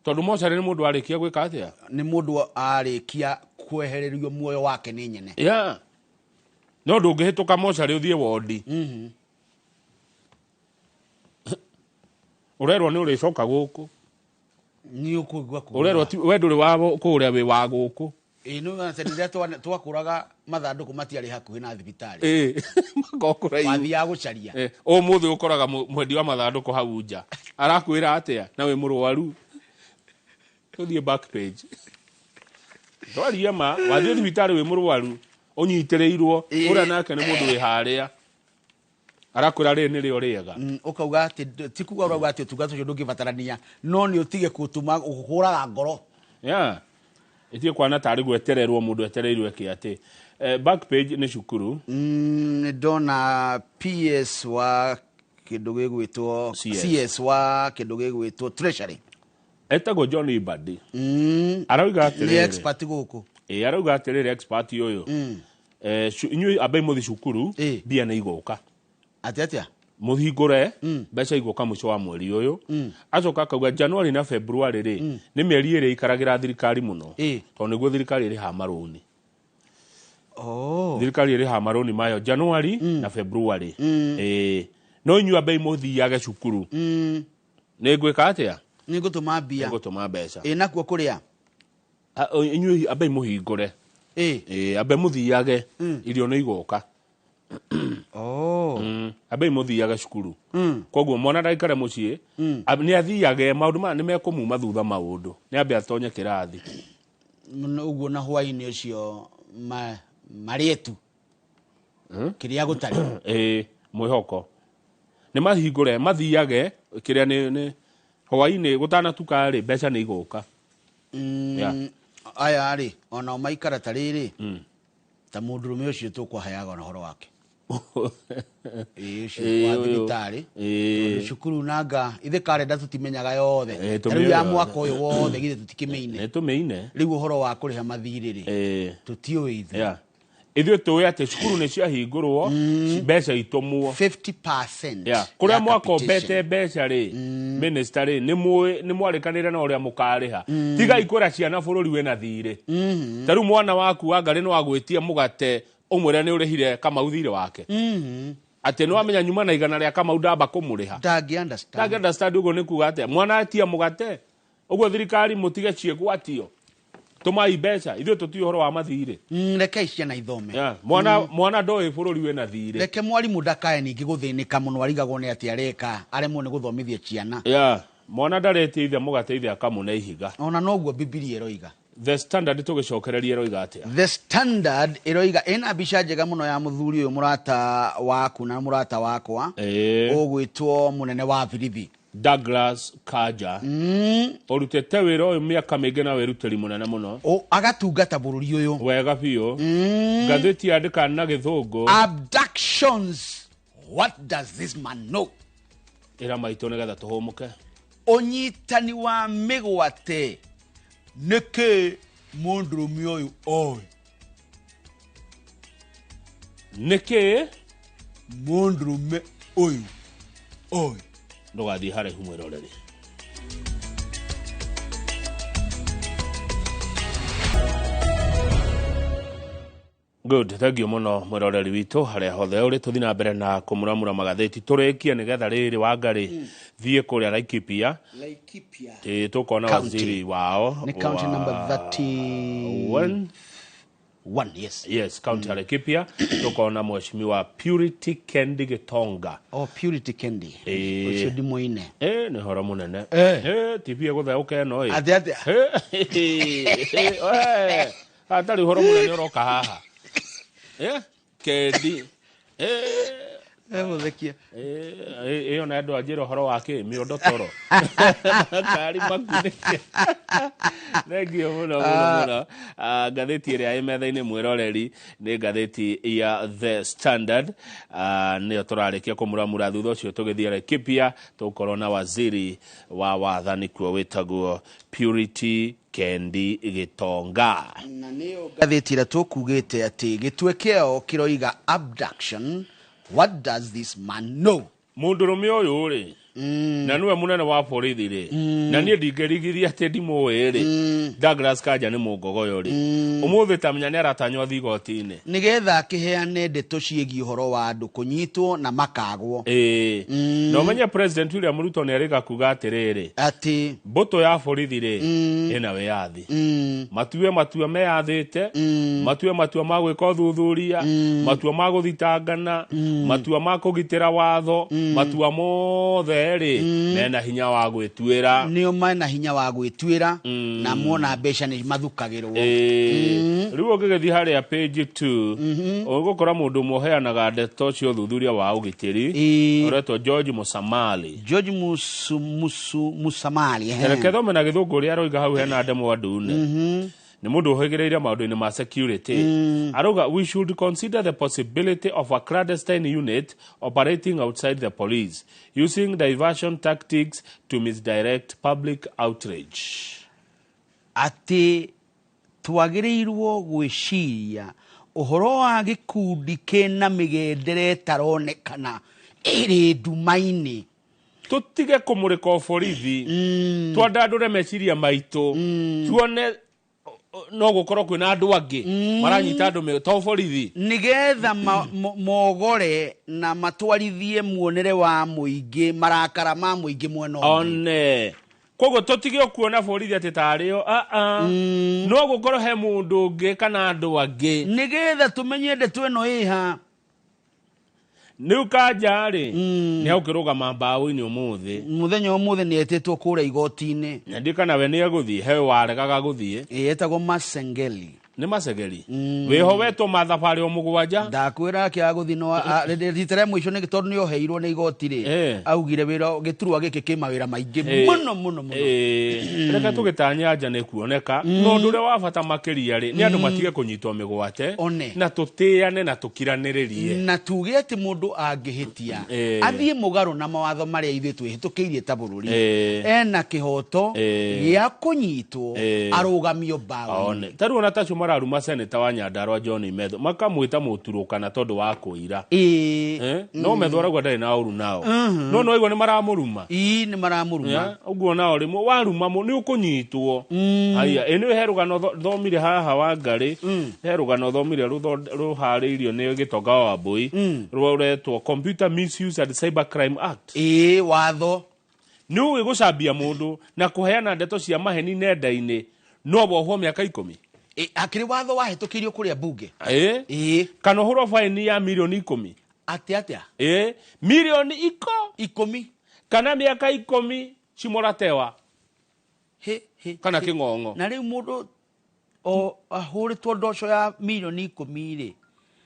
tondũ mocarĩ nĩ mũndũ arĩkia gwĩka atĩa nĩ mũndũ arĩkia kwehererio muoyo wake nĩ nyene no ndũngĩhĩtũka mocarĩ ũthiĩ wodi ũrerwo nĩ ũrĩcoka gũkũ nĩ ũkũigua ũrerwo we ndũrĩ wa kũrĩa wĩ wa gũkũ rĩrĩa twakũraga mathandũkũ matiarĩ hakuhĩ na thibitarĩ wathiaga gũcaria ũmũthĩ ũkoraga mwendi wa mathandũkũ hau nja arakwĩra atĩa na wĩ mũrwaru tũthiĩ back page twarie ma wathiĩ thibitarĩ wĩ mũrwaru ũnyitĩrĩirwo ũrĩa nake nĩ mũndũ wĩ harĩa arakwĩra rĩrĩ nĩrĩo rĩega ũkauga atĩ ti kuga ũrauga atĩ ũtungata ũcio ndũngĩbatarania no nĩ ũtige gũtũma ũhũraga ngoro itie kwana tarĩ gwetererwo mũndũ etereirwo kĩ atĩ back page nĩ cukuru nĩ ndona PS wa kĩndũ gĩgwĩtwo CS wa kĩndũ gĩgwĩtwo treasury etagwo John Ibadi arauga atĩrĩrĩ nĩ expert gũkũ arauga atĩrĩrĩ expert ũyũ inyuĩ ambai mũthi cukuru mbia nĩ igũka atĩa mũhingũre mbeca igũka mũico wa mweri ũyũ acoka akauga January na February rĩ nĩ mĩeri ĩrĩa ikaragĩra thirikari mũno tondũ nĩguo thirikari ĩrĩ ha marũni thirikari ĩrĩ ha marũni mayo January na February no inyuĩ ambai mũthiage cukuru nĩ ngwĩka atĩa nĩ ngũtũma mbia ngũtũma mbeca nakuo kũrĩa inyuĩ ambai mũhingũre ambai mũthiage irio nĩ igũka ambai mũthiaga cukuru koguo mwana ndaikare mũciĩ nĩ athiage maũndũ maya nĩ mekũmuma thutha maũndũ nĩ ambe atonye kĩrathi ũguo na hwaĩ-inĩ ũcio marietu kiria gutari mwihoko ni mahingure mathiage kiria ni hwaini gutana tukari mbeca ni iguka aya ri ona maikara tariri ta mundurume ucio tukwaheaga na horo wake ucio wa thibitari cukuru nanga ithe karenda tutimenyaga yothe riu ya mwaka uyu wothe githe tutikimeine tumeine riu uhoro wa kuriha mathiriri tutiui ithe ithuĩ tũĩ atĩ cukuru nĩ ciahingũrwo mbeca itomwo 50% kũrĩa mwakombete mbeca rĩ minister rĩ nĩ mwarĩkanĩre na ũrĩa mũkarĩha tiga ikũra ciana bũrũri wĩna thirĩ ta rĩu mwana waku wa ngarĩ no agwĩtie mũgate ũmwĩre nĩ ũrĩhire Kamau thirĩ wake atĩ nĩ wamenya nyuma na igana rĩa Kamau ndamba kũmũrĩha ndangĩ understand ũguo nĩ kuga atĩa mwana atia mũgate ũguo thirikari mũtige ciĩgwatio tumai mbeca ithuĩ tũtiĩ ũhoro wa mathirĩ reke ciana ithome mwana ndoĩ bũrũri wĩna thirĩ reke mwarimũ ndakae ningĩ gũthĩnĩka mũno arigagwo nĩ atĩ areka aremwo nĩ gũthomithia ciana mwana ndaretie ithe mũgateithia akamũne ihiga ona noguo Biblia ĩroiga The Standard tũgĩcokereria ĩroiga atĩa The Standard ĩroiga ĩna mbica njega mũno ya mũthuri ũyũ mũrata waku na mũrata wakwa ũgwĩtwo mũnene wa birithi Douglas Kanja orutete wĩra ũyũ mĩaka mĩingĩ na wĩrutĩri mũnene mũno agatungata bũrũri ũyũ wega biũ ngathĩti yandĩka na gĩthũngũ abductions what does this man know ĩra maitũ nĩgetha tũhũmũke ũnyitani wa mĩgwate nĩkĩ mũndũrũme ũyũ oĩ nĩkĩ mũndũrũme ũyũ oĩ ndugathiĩ haraihu mwĩroreri good thank you muno mwĩroreri witũ harĩa hothe ũrĩ tũthi na mbere na kũmuramura magathĩti tũrĩkie nĩgetha rĩrĩ wa ngarĩ thiĩ kũrĩa Laikipia tũkona waziri wao ni county number 31 yes county ya Laikipia tũkona mheshimiwa Purity Kendi Gitonga Purity Kendi ucio ndimoine nĩ horo mũnene tipie gũtheũka ĩno atarĩ horo mũnene ũroka haha Kendi muthekia iyo na andũ anjĩra ũhoro wake mĩondo toro kari makunĩke thengio mũno ngathĩti ĩrĩa ĩ metha-inĩ mwĩroreri nĩ ngathĩti ya The Standard nĩyo tũrarĩkia kũmuramura thutha ũcio tũgĩthiĩ Laikipia tũkorwo na waziri wa wathani kuo wĩtagwo Purity Kendi Gitonga na nĩyo ngathĩti ĩrĩa tũkugĩte atĩ gĩtwe kĩao kĩroiga abduction. What does this man know? Mũndũrũme ũyũ rĩ na niwe mũnene wa borithi rĩ na niĩ ndingĩrigithia atĩ ndimũĩ rĩ Douglas Kanja nĩ mũngogoyo rĩ ũmũthĩ tamenya nĩ aratanywo igoti-inĩ nĩgetha akĩheane ndeto ciĩgiĩ ũhoro wa andũ kũnyitwo na makagwo na ũmenye President William Ruto nĩ arĩga kuga atĩrĩrĩ atĩ mbũtũ ya borithi rĩ ĩna wĩyathi matua meyathĩte matua ma gwĩka ũthuthuria matua ma gũthitangana matua ma kũgitĩra watho matua mothe mena hinya wa gwĩtuĩra nĩo mena hinya wa gwĩtuĩra na mona mbeca nĩ mathukagĩrwo rĩu ũngĩgĩthiĩ harĩa page 2 ũgũkora mũndũ mũheanaga ndeto cia ũthuthuria wa ũgitĩri ũretwo George Musamali reke thome na gĩthũngũ ũrĩa aroiga hau hena ndemwa ndune nĩ mũndũ ũhĩgĩrĩire maũndũ-inĩ ma security arauga we should consider the possibility of a clandestine unit operating outside the police using diversion tactics to misdirect public outrage atĩ twagĩrĩirwo gwĩciria ũhoro wa gĩkundi kĩna mĩgendere ĩtaronekana ĩrĩ nduma-inĩ tũtige kũmũrĩka borithi twandandũre meciria maitũ tuone no gũkorwo kwĩna andũ angĩ maranyita andũ to borithi nĩgetha mogore na matwarithie muonere wa mũingĩ marakara ma mũingĩ mwena one koguo tũtige kuona borithi atĩ tarĩo no gũkorwo he mũndũ ũngĩ kana andũ angĩ nĩgetha tũmenye ndeto ĩno ĩha nĩu Kanja rĩ nĩ agũkĩrũgama mbaũ-inĩ mũthenya ũmũthĩ nĩ etĩtwo kũrĩa igoti-inĩ na ndikana we nĩ egũthiĩ he waregaga gũthiĩ etagwo Masengeli nĩ macegeri wĩho wetwo mathabarĩ o mũgwanja ndakwĩra kĩa gũthino rita mũico nĩ tondũ nĩ oheirwo nĩ igoti rĩ augire wĩra gĩturwa gĩkĩ kĩ mawĩra maingĩ mũno reka tũgĩtanya anja nĩ kuoneka no ũndũ ũrĩa wa bata makĩria rĩ nĩ andũ matige kũnyitwo mĩgwate na tũtĩane na tũkiranĩrĩrie na tuge atĩ mũndũ angĩhĩtia athiĩ mũgarũ na mawatho marĩa ithuĩ twĩhĩtũkĩirie ta bũrũri ena kĩhoto gĩa kũnyitwo arũgamio mbaũ-inĩ tarĩu ona tacio mararuma seneta wa Nyandarua John Methu makamwĩta mũturũkana tondũ wa kũira no Methu arauga ndarĩ na ũru nao no no igua nĩ maramũruma nĩ maramũruma ũguo nao rĩmwe waruma nĩ ũkũnyitwo haya nĩ he rũgano thomire haha wa Ngarĩ he rũgano thomire rũharĩirio nĩ Gĩtonga wa Mbũi rũretwo Computer Misuse and Cyber Crime Act watho nĩ ũĩ gũcambia mũndũ na kũheana ndeto cia maheni nenda-inĩ no wohwo mĩaka 10 akĩrĩ watho wahĩtũkĩirio kũrĩa bunge kana ũhũrwo faini ya milioni 10 atĩa milioni 10 kana mĩaka 10 cimoratewa kana kĩng'ong'o na rĩu mũndũ ahũrĩtwo ndoco ya milioni 10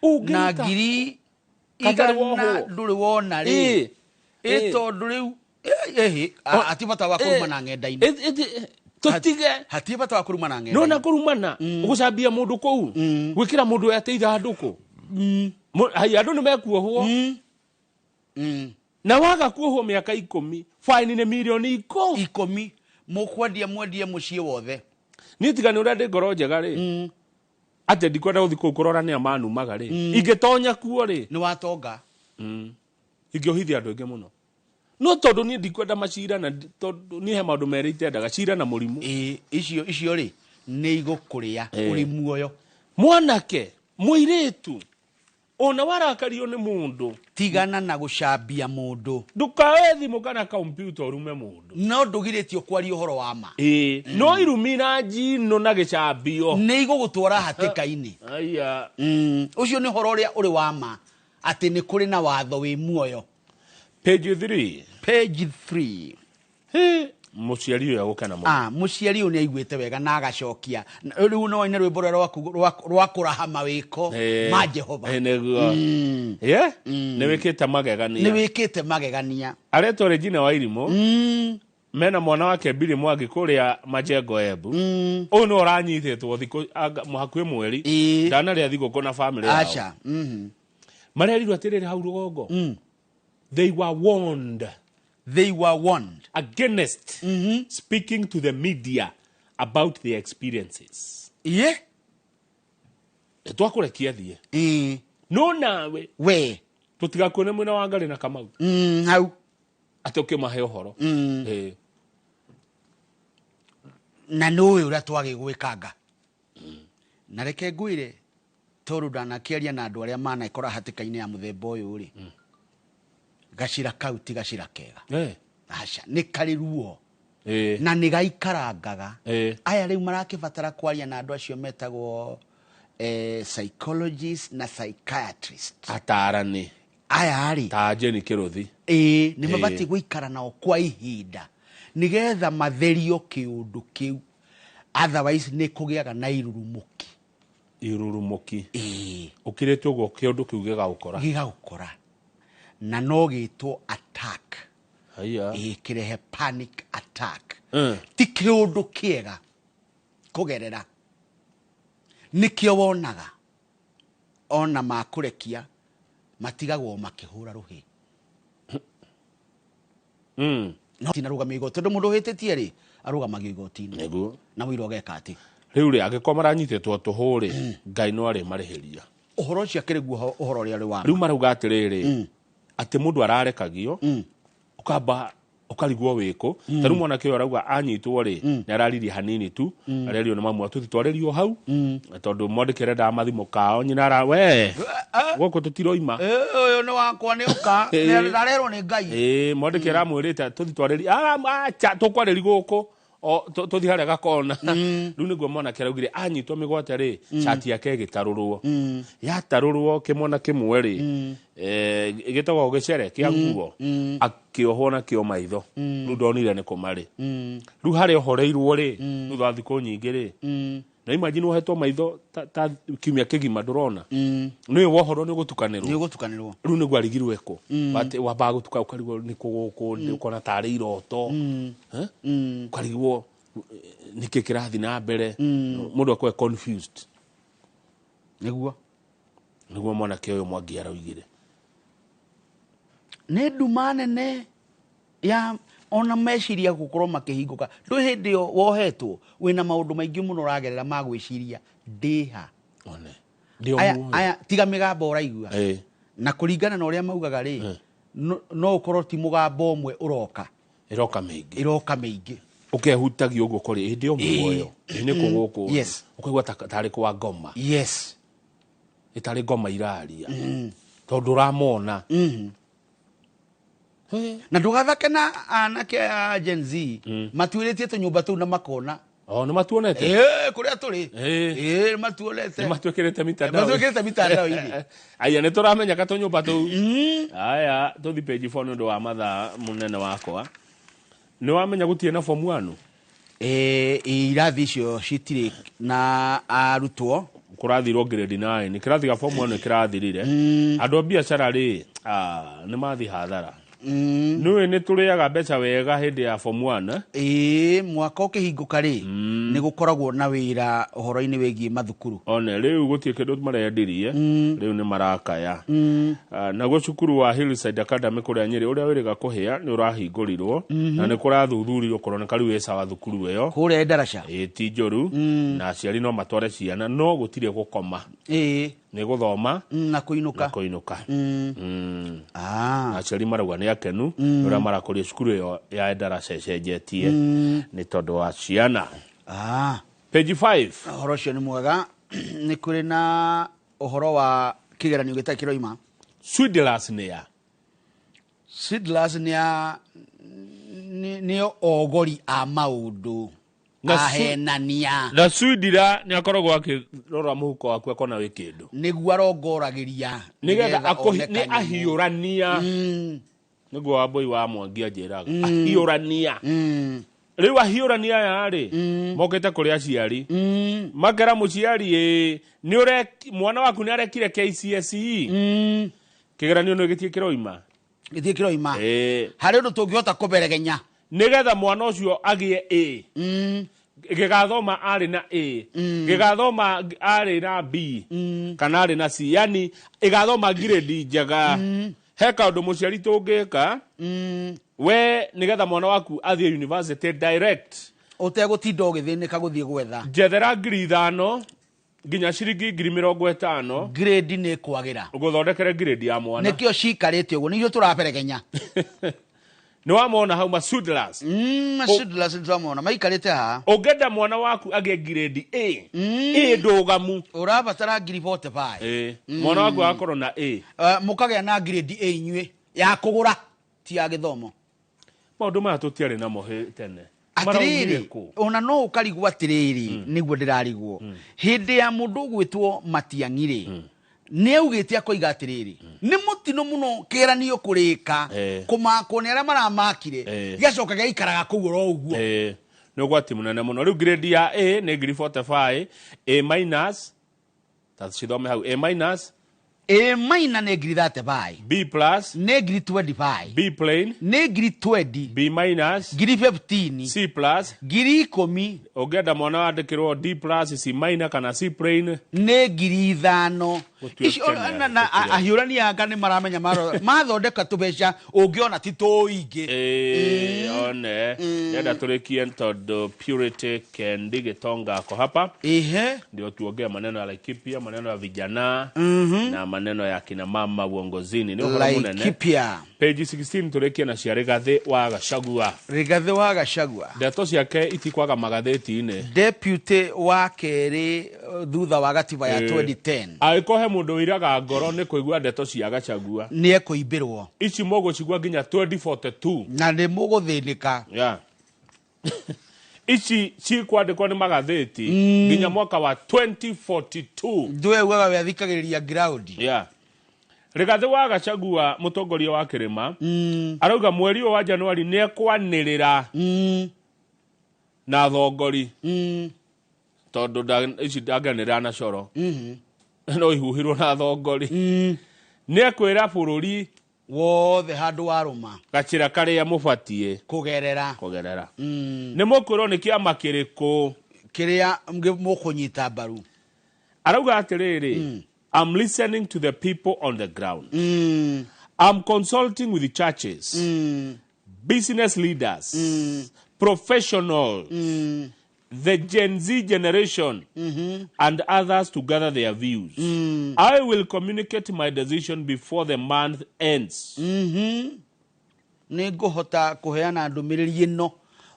rĩ na ngiri igana ndũrĩ wona rĩ tondũ rĩu atibata wa kũruma na ng'enda-inĩ tutige hatibata wa kũruma na ng'enda no na kũrumana gũcambia mũndũ kũu gwĩkĩra mũndũ ateitha ndũkũ haya andũ nĩ mekuohwo na waga kuohwo mĩaka 10 faini nĩ milioni 10 mũkwendia mwendie mũciĩ wothe niĩ tiga nĩ ũrĩa ndĩ ngoro njega rĩ atĩ ndikwenda gũthiĩ kũu kũrora nĩ amanumaga rĩ ingĩtonya kuo rĩ nĩ watonga ingĩohithia andũ aingĩ mũno no tondũ niĩ ndikwenda macira na tondũ niĩ he maũndũ merĩ itendaga cira na mũrimũ icio rĩ nĩ igũkũrĩa ũrĩ muoyo mwanake mũirĩtu ona warakario nĩ mũndũ tigana na gũcambia mũndũ ndukawe thimũ kana kompiuta ũrume mũndũ no ndũgirĩtio kwaria ũhoro wa ma no irumi na njino na gĩcambio nĩ igũgũtwara hatĩka-inĩ ũcio nĩ ũhoro ũrĩa ũrĩ wa ma atĩ nĩ kũrĩ na watho wĩ muoyo page 3 mũciari ũyũ agũkena mũno mũciari ũyũ nĩ aiguĩte wega na agacokia rĩu no ine rwĩmbo rũrĩa rwa kũraha mawĩko ma Jehova nĩguo nĩ wĩkĩte magegania aretwo Regina Wairimũ mena mwana wake Billy Mwangi kũrĩa Majengo Embu ũyũ nĩ ũranyitĩtwo thikũ hakuhĩ mweri ndanarĩa thigũkũ na bamĩrĩ yao marerirwo atĩrĩrĩ hau rũgongo they were warned against speaking to the media about their experiences. Twakũrekia thiĩ. No nawe tũtigakuone mwena wa Ngarĩ na Kamau. Hau atĩ ũkĩmahe ũhoro. Na nũĩ ũrĩa twagĩgwĩkanga. Na reke ngwĩre tondũ ndanakĩaria na andũ arĩa manakora hatĩka-inĩ ya mũthemba ũyũ rĩ. Gacira kau ti gacira kega aca nĩ karĩ ruo na nĩ gaikarangaga aya rĩu marakĩbatara kwaria na andũ acio metagwo psychologist na psychiatrist atarani aya rĩ ta Jeni Kĩrũthi nĩ mabatiĩ gũikara nao kwa ihinda nĩgetha matherio kĩũndũ kĩu otherwise nĩ kũgĩaga na irurumuki ũkĩrĩtwo ũguo kĩũndũ kĩu gĩgagũkora na no gĩtwo attack kĩrehe panic attack ti kĩũndũ kĩega kũgerera nĩkĩo wonaga ona makũrekia matigagwo makĩhũra rũhĩ no tina rũgamio igoti tondũ mũndũ ũhĩtĩtie rĩ arũgamagio igoti-inĩ na wĩra ũgeka atĩ rĩu rĩ angĩkorwo maranyitĩtwo tũhũ-rĩ Ngai no arĩ marĩhĩria ũhoro ũcio akĩrĩguo ũhoro ũrĩa ũrĩ wa rĩu marauga atĩrĩrĩ atĩ mũndũ ararekagio ũkamba ũkarigwo wĩkũ tarĩu mwanake ũyũ arauga anyitwo rĩ nĩ araririe hanini tu arerio nĩ mamu tũtitwarĩrio hau tondũ mwandĩkĩre ndamathimũ kao nyina gũkũ tũtiroima ũyũ nĩ wakwa nĩ ũka ndarerwo nĩ Ngai mwandĩkĩre amwĩrĩte tũtitwarĩrio tũkwarĩri gũkũ tũthi harĩa gakona rĩu nĩguo mwanake araugire anyitwo mĩgwate rĩ cati yake ĩgĩtarũrwo yatarũrwo kĩmwana kĩmwe rĩ gĩtagwo gĩcere kĩa nguo akĩohwo na kĩo maitho rĩu ndonire nĩ kũmarĩ rĩu harĩa ũhoreirwo rĩ thutha wa thikũ nyingĩ rĩ na imagine uhetwo maitho ta kiumia kigima ndurona ni wohoro ni gutukanirwo riu ni gwarigirwe eko bate wamba gutuka ukarigwo ni kuguku ukona tari iroto ukarigwo niki kirathi na mbere mundu akwe confused niguo mwana kioyo Mwangi araugire ne nduma nene ya ona meciria gukorwo makihinguka ndu hindi yo wohetwo wina maundu maingi muno ragerera magwiciria ndiha one aya tiga migambo uraigua na kuringana na uria maugaga ri no ukorwo ti mugambo umwe iroka mingi ukehutagia uguo kuri hindi yo muoyo ni kuguku ukaigua tari kwa ngoma itari ngoma iraria tondu ramona na ndugathake na anake a Gen Z matuiretie tunyumba tu na makona ni matuonete kuria turi matuonete matuikirite mitandao ini aya ni turamenya ka tunyumba tu aya tuthi page 4 ndo wa mathaa munene wakwa ni wamenya gutie na form 1 irathi icio citire na arutwo kurathirwo grade 9 ni kirathi ga form 1 kirathirire andu biacara ri ni mathi hathara niwe ni turiaga mbeca wega hindi ya form 1 mwaka ukihinguka ri ni gukoragwo na wira uhoro-ini wigie mathukuru one riu gutie kindu marendirie riu ni marakaya na go cukuru wa Hillside Academy kuria Nyeri uria wiriga kuhia ni urahingũrirwo na ni kurathuthurio kuroneka riu esa wa thukuru iyo kuria Ndaraca ti njoru na aciari no matware ciana no gutire gukoma ni guthoma na kuinuka aciari marauga ni akenu uria marakuria cukuru iyo ya Ndaraca ecenjetie ni tondu wa ciana page 5 uhoro ucio ni mwega ni kuri na uhoro wa kigeranio gitakiroima Swidlas ni ogori a maundu ahenania na Swidira ni akoragwo akirora muhuko waku akona wi kindu niguo arongoragiria nigetha ni ahiurania niguo wambui wa Mwangi anjiraga ahiurania riu ahiurania yari mokete kuri aciari makera muciari ni mwana waku ni arekire KCSE kigeranio no gitie kiroima hari undu tungihota kuberegenya nigetha mwana ucio agie A gigathoma ari na A gigathoma ari na B kana ari na C yani igathoma grade njega he kaundu muciari tungika we nigetha mwana waku athie university direct utegutinda ugithinika guthie gwetha njethera ngiri 5 nginya ciringi 50 grade ni kwagira uguthondekere grade ya mwana nikio cikarite uguo nigio turaberegenya ni wamona hau Masudlas Masudlas ndamona maikarite ha ugenda mwana waku agie grade A ndugamu urabatara ngiri 45 mwana waku akorwo na A mukagea na grade A inywe ya kugura ti ya githomo maundu maya tutiari namo tene atiriri ona no ukarigwo atiriri niguo ndirarigwo hindi ya mundu gwitwo Matiang'i ni augite akoiga atiriri ni mutino muno kiranio kurika kumako ni aria maramakire gacoka gaikaraga kugura uguo ni ugwati munene muno riu grade ya A ni ngiri 45 A- tacithome hau A minor ne ngiri 35 B plus ne ngiri 25 B plain ne ngiri 20 B minus ngiri 15 C plus ngiri 10 ugenda mwana wandikirwo D plus C minor kana C plain ne ngiri 5 icio na ahiurani anga ni maramenya mathondeka tubeca ungiona ti tuingi one yenda turikie tondu Purity Kendi Gitonga ko hapa ndio tuongea maneno ya Laikipia, maneno ya vijana na maneno ya kina mama uongozini ni uhoro munene page 16 turikie na cia Rigathi wa Gachagua ndeto ciake itikwaga magatheti-ini deputy wa keri thutha wa gatiba ya 2010 aikohe mundu wiraga ngoro ni kuigua ndeto cia Gachagua ni ekuimbirwo ici mugucigua nginya 2042 na ni muguthinika ici cikwandikwo ni magatheti nginya mwaka wa 2042 ndwe waga wethikagiriria ground Rigathi wa Gachagua mutongoria wa Kirima arauga mweri wa Januari ni ekwanirira na thongori tondu ici ndanganira na coro no ihuhirwo na thongori ni akwira bururi wothe handu waruma gacira karia mubatie kugerera ni mukwirwo ni kiama kiriku kiria mukunyita mbaru arauga atiriri I'm listening to the people on the ground. I'm consulting with the churches, business leaders, professionals, the Gen Z generation, and others to gather their views. I will communicate my decision before the month ends. Niguhota kuheana ndumiriri ino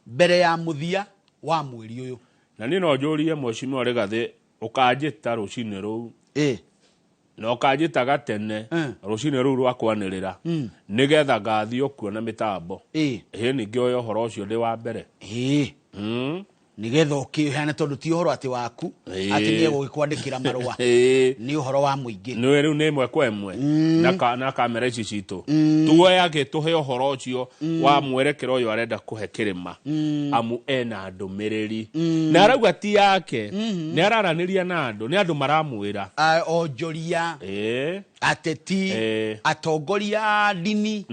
mbere ya muthia wa mweri uyu. Na nino njurie Mheshimiwa Rigathi ukajita rucini ruu. No kajita gatene rucini ruu rwa kwanirira nigetha ngathio kuona mitambo ningi oyo horo ucio ndi wa mbere nigetha ukiheane tondu ti horo ati waku ati ni gugikwandikira marua ni uhoro wa muingi ni riu ni imwe kwa imwe na kamera ici citu tuwe agituhe uhoro ucio wa mwerekero uyu arenda kuhe kirima amu ena ndumiriri na arauga ti yake ni araraniria na andu ni andu maramwira onjoria ateti atongoria dini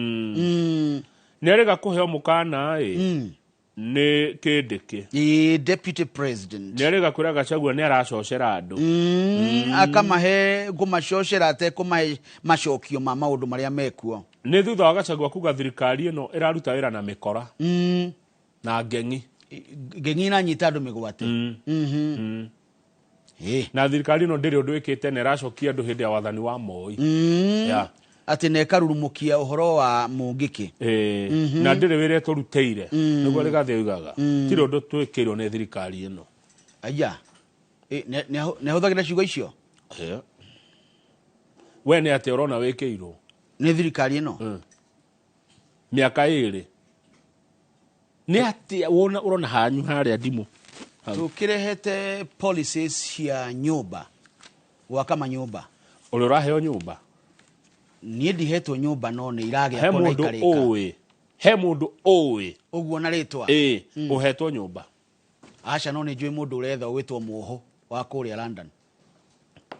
ni arega kuhe mukana ni kindiki deputy president ni arega kwira Gachagua ni aracocera andu akamahe gumacocera ate kumahe macokio ma maundu maria mekuo ni thutha wa Gachagua kuga thirikari ino iraruta wira na mikora na ngengi na nyita andu migwate na thirikari ino ndiri undu ikite ne racokia andu hindi ya wathani wa Moi ati nekarurumukia uhoro wa mungiki na ndiri wire turuteire niguo Rigathi ugaga tiri undu twikirwo ni thirikari ino aya ne hothagira ciugo icio we ne ati urona wikirwo ni thirikari ino miaka iri ni ati wona urona hanyu haria ndimu tukirehete policies cia nyumba gwaka manyumba uri uraheo nyumba nie ndihetwo nyumba no ni iragia kona ikarika he mundu owe uguo na ritwa uhetwo nyumba acha no ni njui mundu uretha witwo muho wa kuria London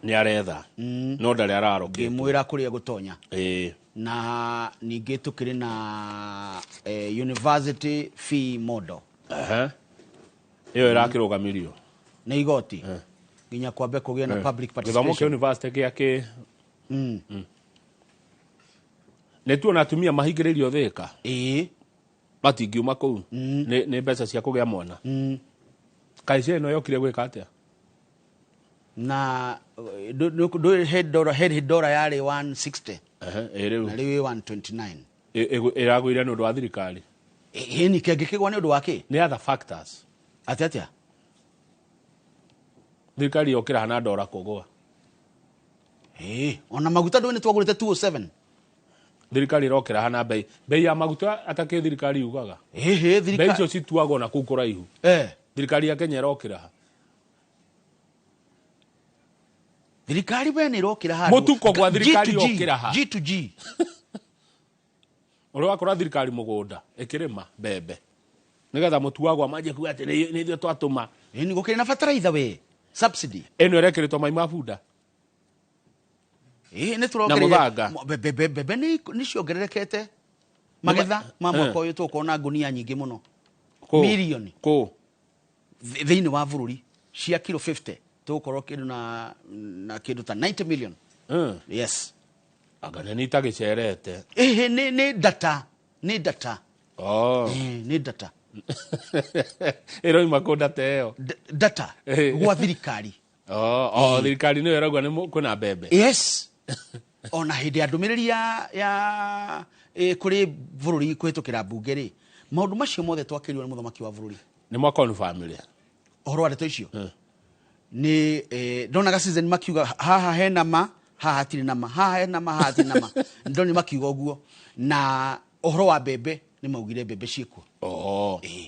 ni aretha no ndari araroke ngimwira kuria gutonya na ningi tukiri na university fee model iyo irakirugamirio ni igoti nginya kwambe kugia na public participation githomo kia university kiake netu na atumia mahingiririo thika matingiuma kuu ni mbeca cia kugia mwana kaise no yokire gwika atia na do head dollar yari 160 na riu 129 iragwira ni undu wa thirikari ni kengikigwa ni undu wake ni other factors atia thirikari yokira hana dora kugwa ona maguta ndo ni twagurite 207 thirikari irokira hana bei ya maguta atake thirikari ugaga thirikari bei icio cituagwo na kukura ihu thirikari ya Kenya irokira thirikari bene irokira handu mutuko gwa thirikari irokira ha G2G uri wakora thirikari mugunda ikirima bebe nigetha mutuagwo maje kuga ati ni thio twatuma ni gukire na fertilizer we subsidy eno irekiritwo mai mabunda ni turokerera bebe ni ciongererekete magetha mama kwa yo tukona ngunia nyingi muno milioni thiini wa bururi cia kilo 50 tukorwo kindu na kindu ta 90 million yes agana ni tagicerete ni data ni data ero imakunda teo data gwa thirikari thirikari no eragwa ni kuna bebe yes ona hindi andumiriri ya kuri bururi kwitukira bunge ri maundu macio mothe twakirirwo ni muthamaki wa bururi ni mwa confirm ohoro wa icio ni ndonaga season makiuga haha hena ma haha tiri na ma haha hena ma haha tiri na ma ndoni makiuga uguo na ohoro wa bebe ni maugire bebe ciekwo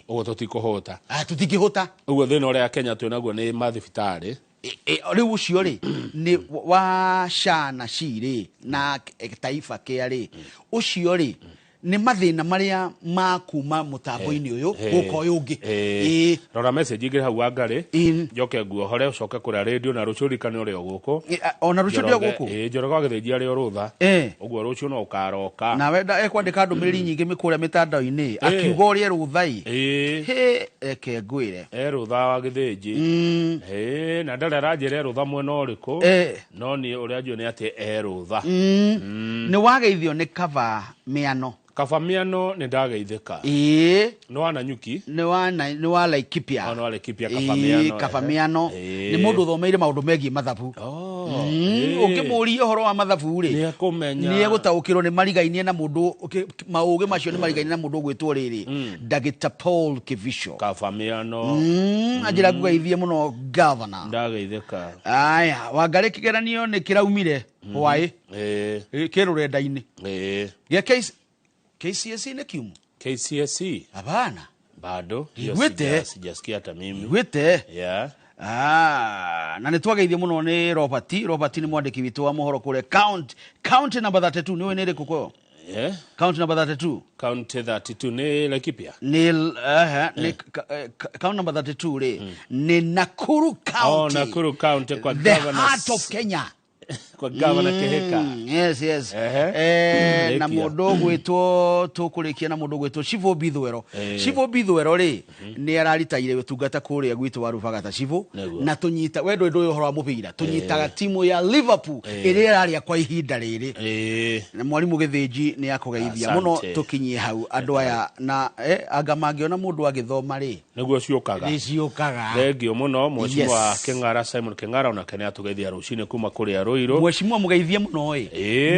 ugo tutikuhota tutingihota ugo thina uria Kenya twinaguo ni mathibitari riu ucio ri ni wa shana ciri na taifa kia ri ucio ri nĩ mathĩna marĩa makuma mũtambo-inĩ ũyũ gũka ũyũ ũngĩ. Rora message ingĩ hau Wangari, njoke nguohore ucoke kũrĩa radio na rũciũ rikane ũrĩa gũkũ. Ona rũciũ ndĩ gũkũ. Njoroge agĩthĩnjia arĩ rũtha. Ũguo rũciũ no ũkaroka. Na wenda ekwandĩka ndũmĩrĩri nyingĩ mĩkũrĩa mĩtandao-inĩ akiuga ũrĩa rũtha-ĩ. Eke ngwĩre. Rũtha wa gĩthĩnji. Na ndarĩ aranjĩra rũtha mwena ũrĩkũ. No niĩ ũrĩa njũĩ nĩ atĩ rũtha. Nĩ wageithio nĩ Kaba Mĩano. Kaba Mĩano nĩ ndageithĩka. Nĩ wa Nanyuki. Nĩ wa Laikipia. Nĩ wa Laikipia Kaba Mĩano. Kaba Mĩano nĩ mũndũ ũthomeire maũndũ megiĩ mathabu. Ũkĩmũria ũhoro wa mathabu-rĩ, nĩ ekũmenya. Nĩ egũtaũkĩrwo nĩ marigainie na mũndũ, maũgĩ macio nĩ marigainie na mũndũ ũgwĩtwo rĩrĩ Dr. Paul Kivisho. Kaba Mĩano. Anjĩra ngugeithie mũno governor. Ndageithĩka. Aya, Wangari kĩgeranio nĩ kĩraumire hwaĩ kĩ rũrenda-inĩ gĩa KCSE nĩ kiumu. KCSE hapana bado igwĩte sijasikia hata mimi igwĩte. Na nĩ twageithie mũno nĩ Robert nĩ mwandĩki witũ wa mohoro kũrĩa county number 32 nĩ nĩ rĩkũ kwao? County number 32. County 32 ni Laikipia. Ni county number 32 re. Ni Nakuru County. Nakuru County kwa the governor. The heart of Kenya. Kwa governor Keheka. Yes. Na mũndũ gwĩtwo tũkũrĩkia na mũndũ gwĩtwo Shivo Bithwero. Shivo Bithwero rĩ nĩ araritaire ũtungata kũrĩa gwitũ wa Rubagata Shivo na tũnyita wendo ũyũ ũhoro wa mũbira tũnyitaga timu ya Liverpool ĩrĩa ĩrarĩa kwa ihinda rĩrĩ. Na mwarimu Gĩthĩnji nĩ akũgeithia mũno tũkinyie hau andũ aya na anga mangĩona mũndũ agĩthoma rĩ nĩguo ciũkaga. Nĩ ciũkaga. Thengio mũno Mheshimiwa Kĩng'ara Simon Kĩng'ara ona kene atũgeithia rũcinĩ kuma kũrĩa Rũirũ. Mheshimiwa mũgeithie mũno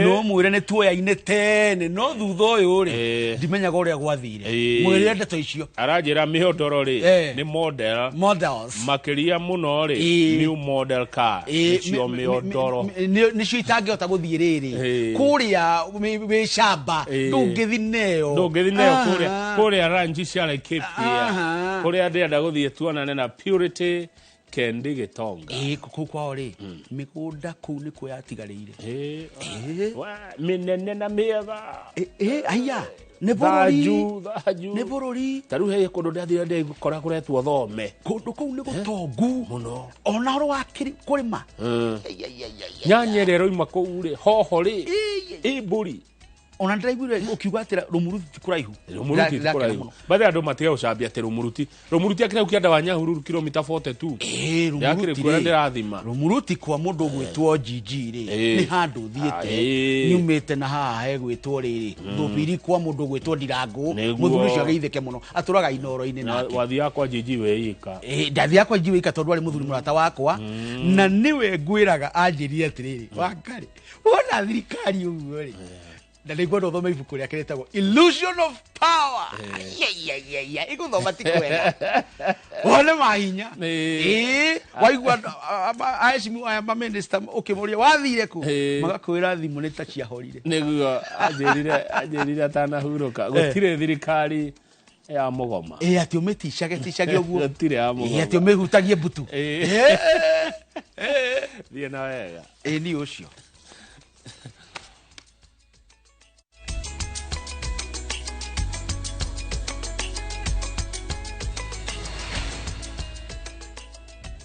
no mwĩre nĩ tuoya-inĩ tene no thutha ũyũ rĩ ndimenyaga ũrĩa gwathire mwĩre ndeto icio aranjĩra mĩhondoro rĩ nĩ models makĩria mũno rĩ new model car icio mĩhondoro nĩcio itangĩhota gũthiĩ rĩrĩ kũrĩa wĩ camba ndũngĩthi neyo kũrĩa ranji cia Laikipia kũrĩa ndĩrenda gũthiĩ tuonane na Purity Kendi Gitonga. Kũu kwao rĩ mĩgũnda kũu nĩkuo yatigarĩire. Mĩnene na mĩega. Aya nĩ bũrũri tarĩu he kũndũ ndathire ndĩkora kũretwo Thome. Kũndũ kũu nĩ gũtongu mũno ona ũhoro wa kũrĩma. Nyanya ĩrĩa ĩroima kũu rĩ hoho rĩ mbũri ona ndĩraiguire ũkiuga atĩ Rũmuruti ti kũraihu. Rũmuruti ti kũraihu. Baada andũ matiga gũcambia atĩ Rũmuruti akĩrĩa ũkĩenda wa Nyahururu kilomita 42. Rũmuruti kũrĩa ndĩrathima. Rũmuruti kwa mũndũ gwĩtwo Gigi rĩ nĩ handũ thiĩte nyumĩte na haha hegwĩtwo rĩrĩ Thũbiri kwa mũndũ gwĩtwo Ndirangũ mũthuri ũcio ageithĩke mũno atũraga Inoro-inĩ nake. Wathiaga kwa Gigi weika. Ndathiaga kwa Gigi weika tondũ arĩ mũthuri mũrata wakwa na niwe ngwĩraga anjĩrire atĩrĩrĩ Wangari wona thirikari ũguo rĩ na nĩ gwenda ũthome ibuku rĩake rĩtagwo Illusion of Power. Igũthoma ti kwega wone mahinya waigua aecimu aya mamĩnĩsta ũkĩmũria wathire kũ magakwĩra thimũ nĩ ta ciahorire. Nĩguo anjĩrire atanahurũka gũtirĩ thirikari ya mũgoma atĩ ũmĩticage ũguo gũtirĩ ya mũgoma atĩ ũmĩhutagie mbutu thiĩ na wega nĩ ũcio.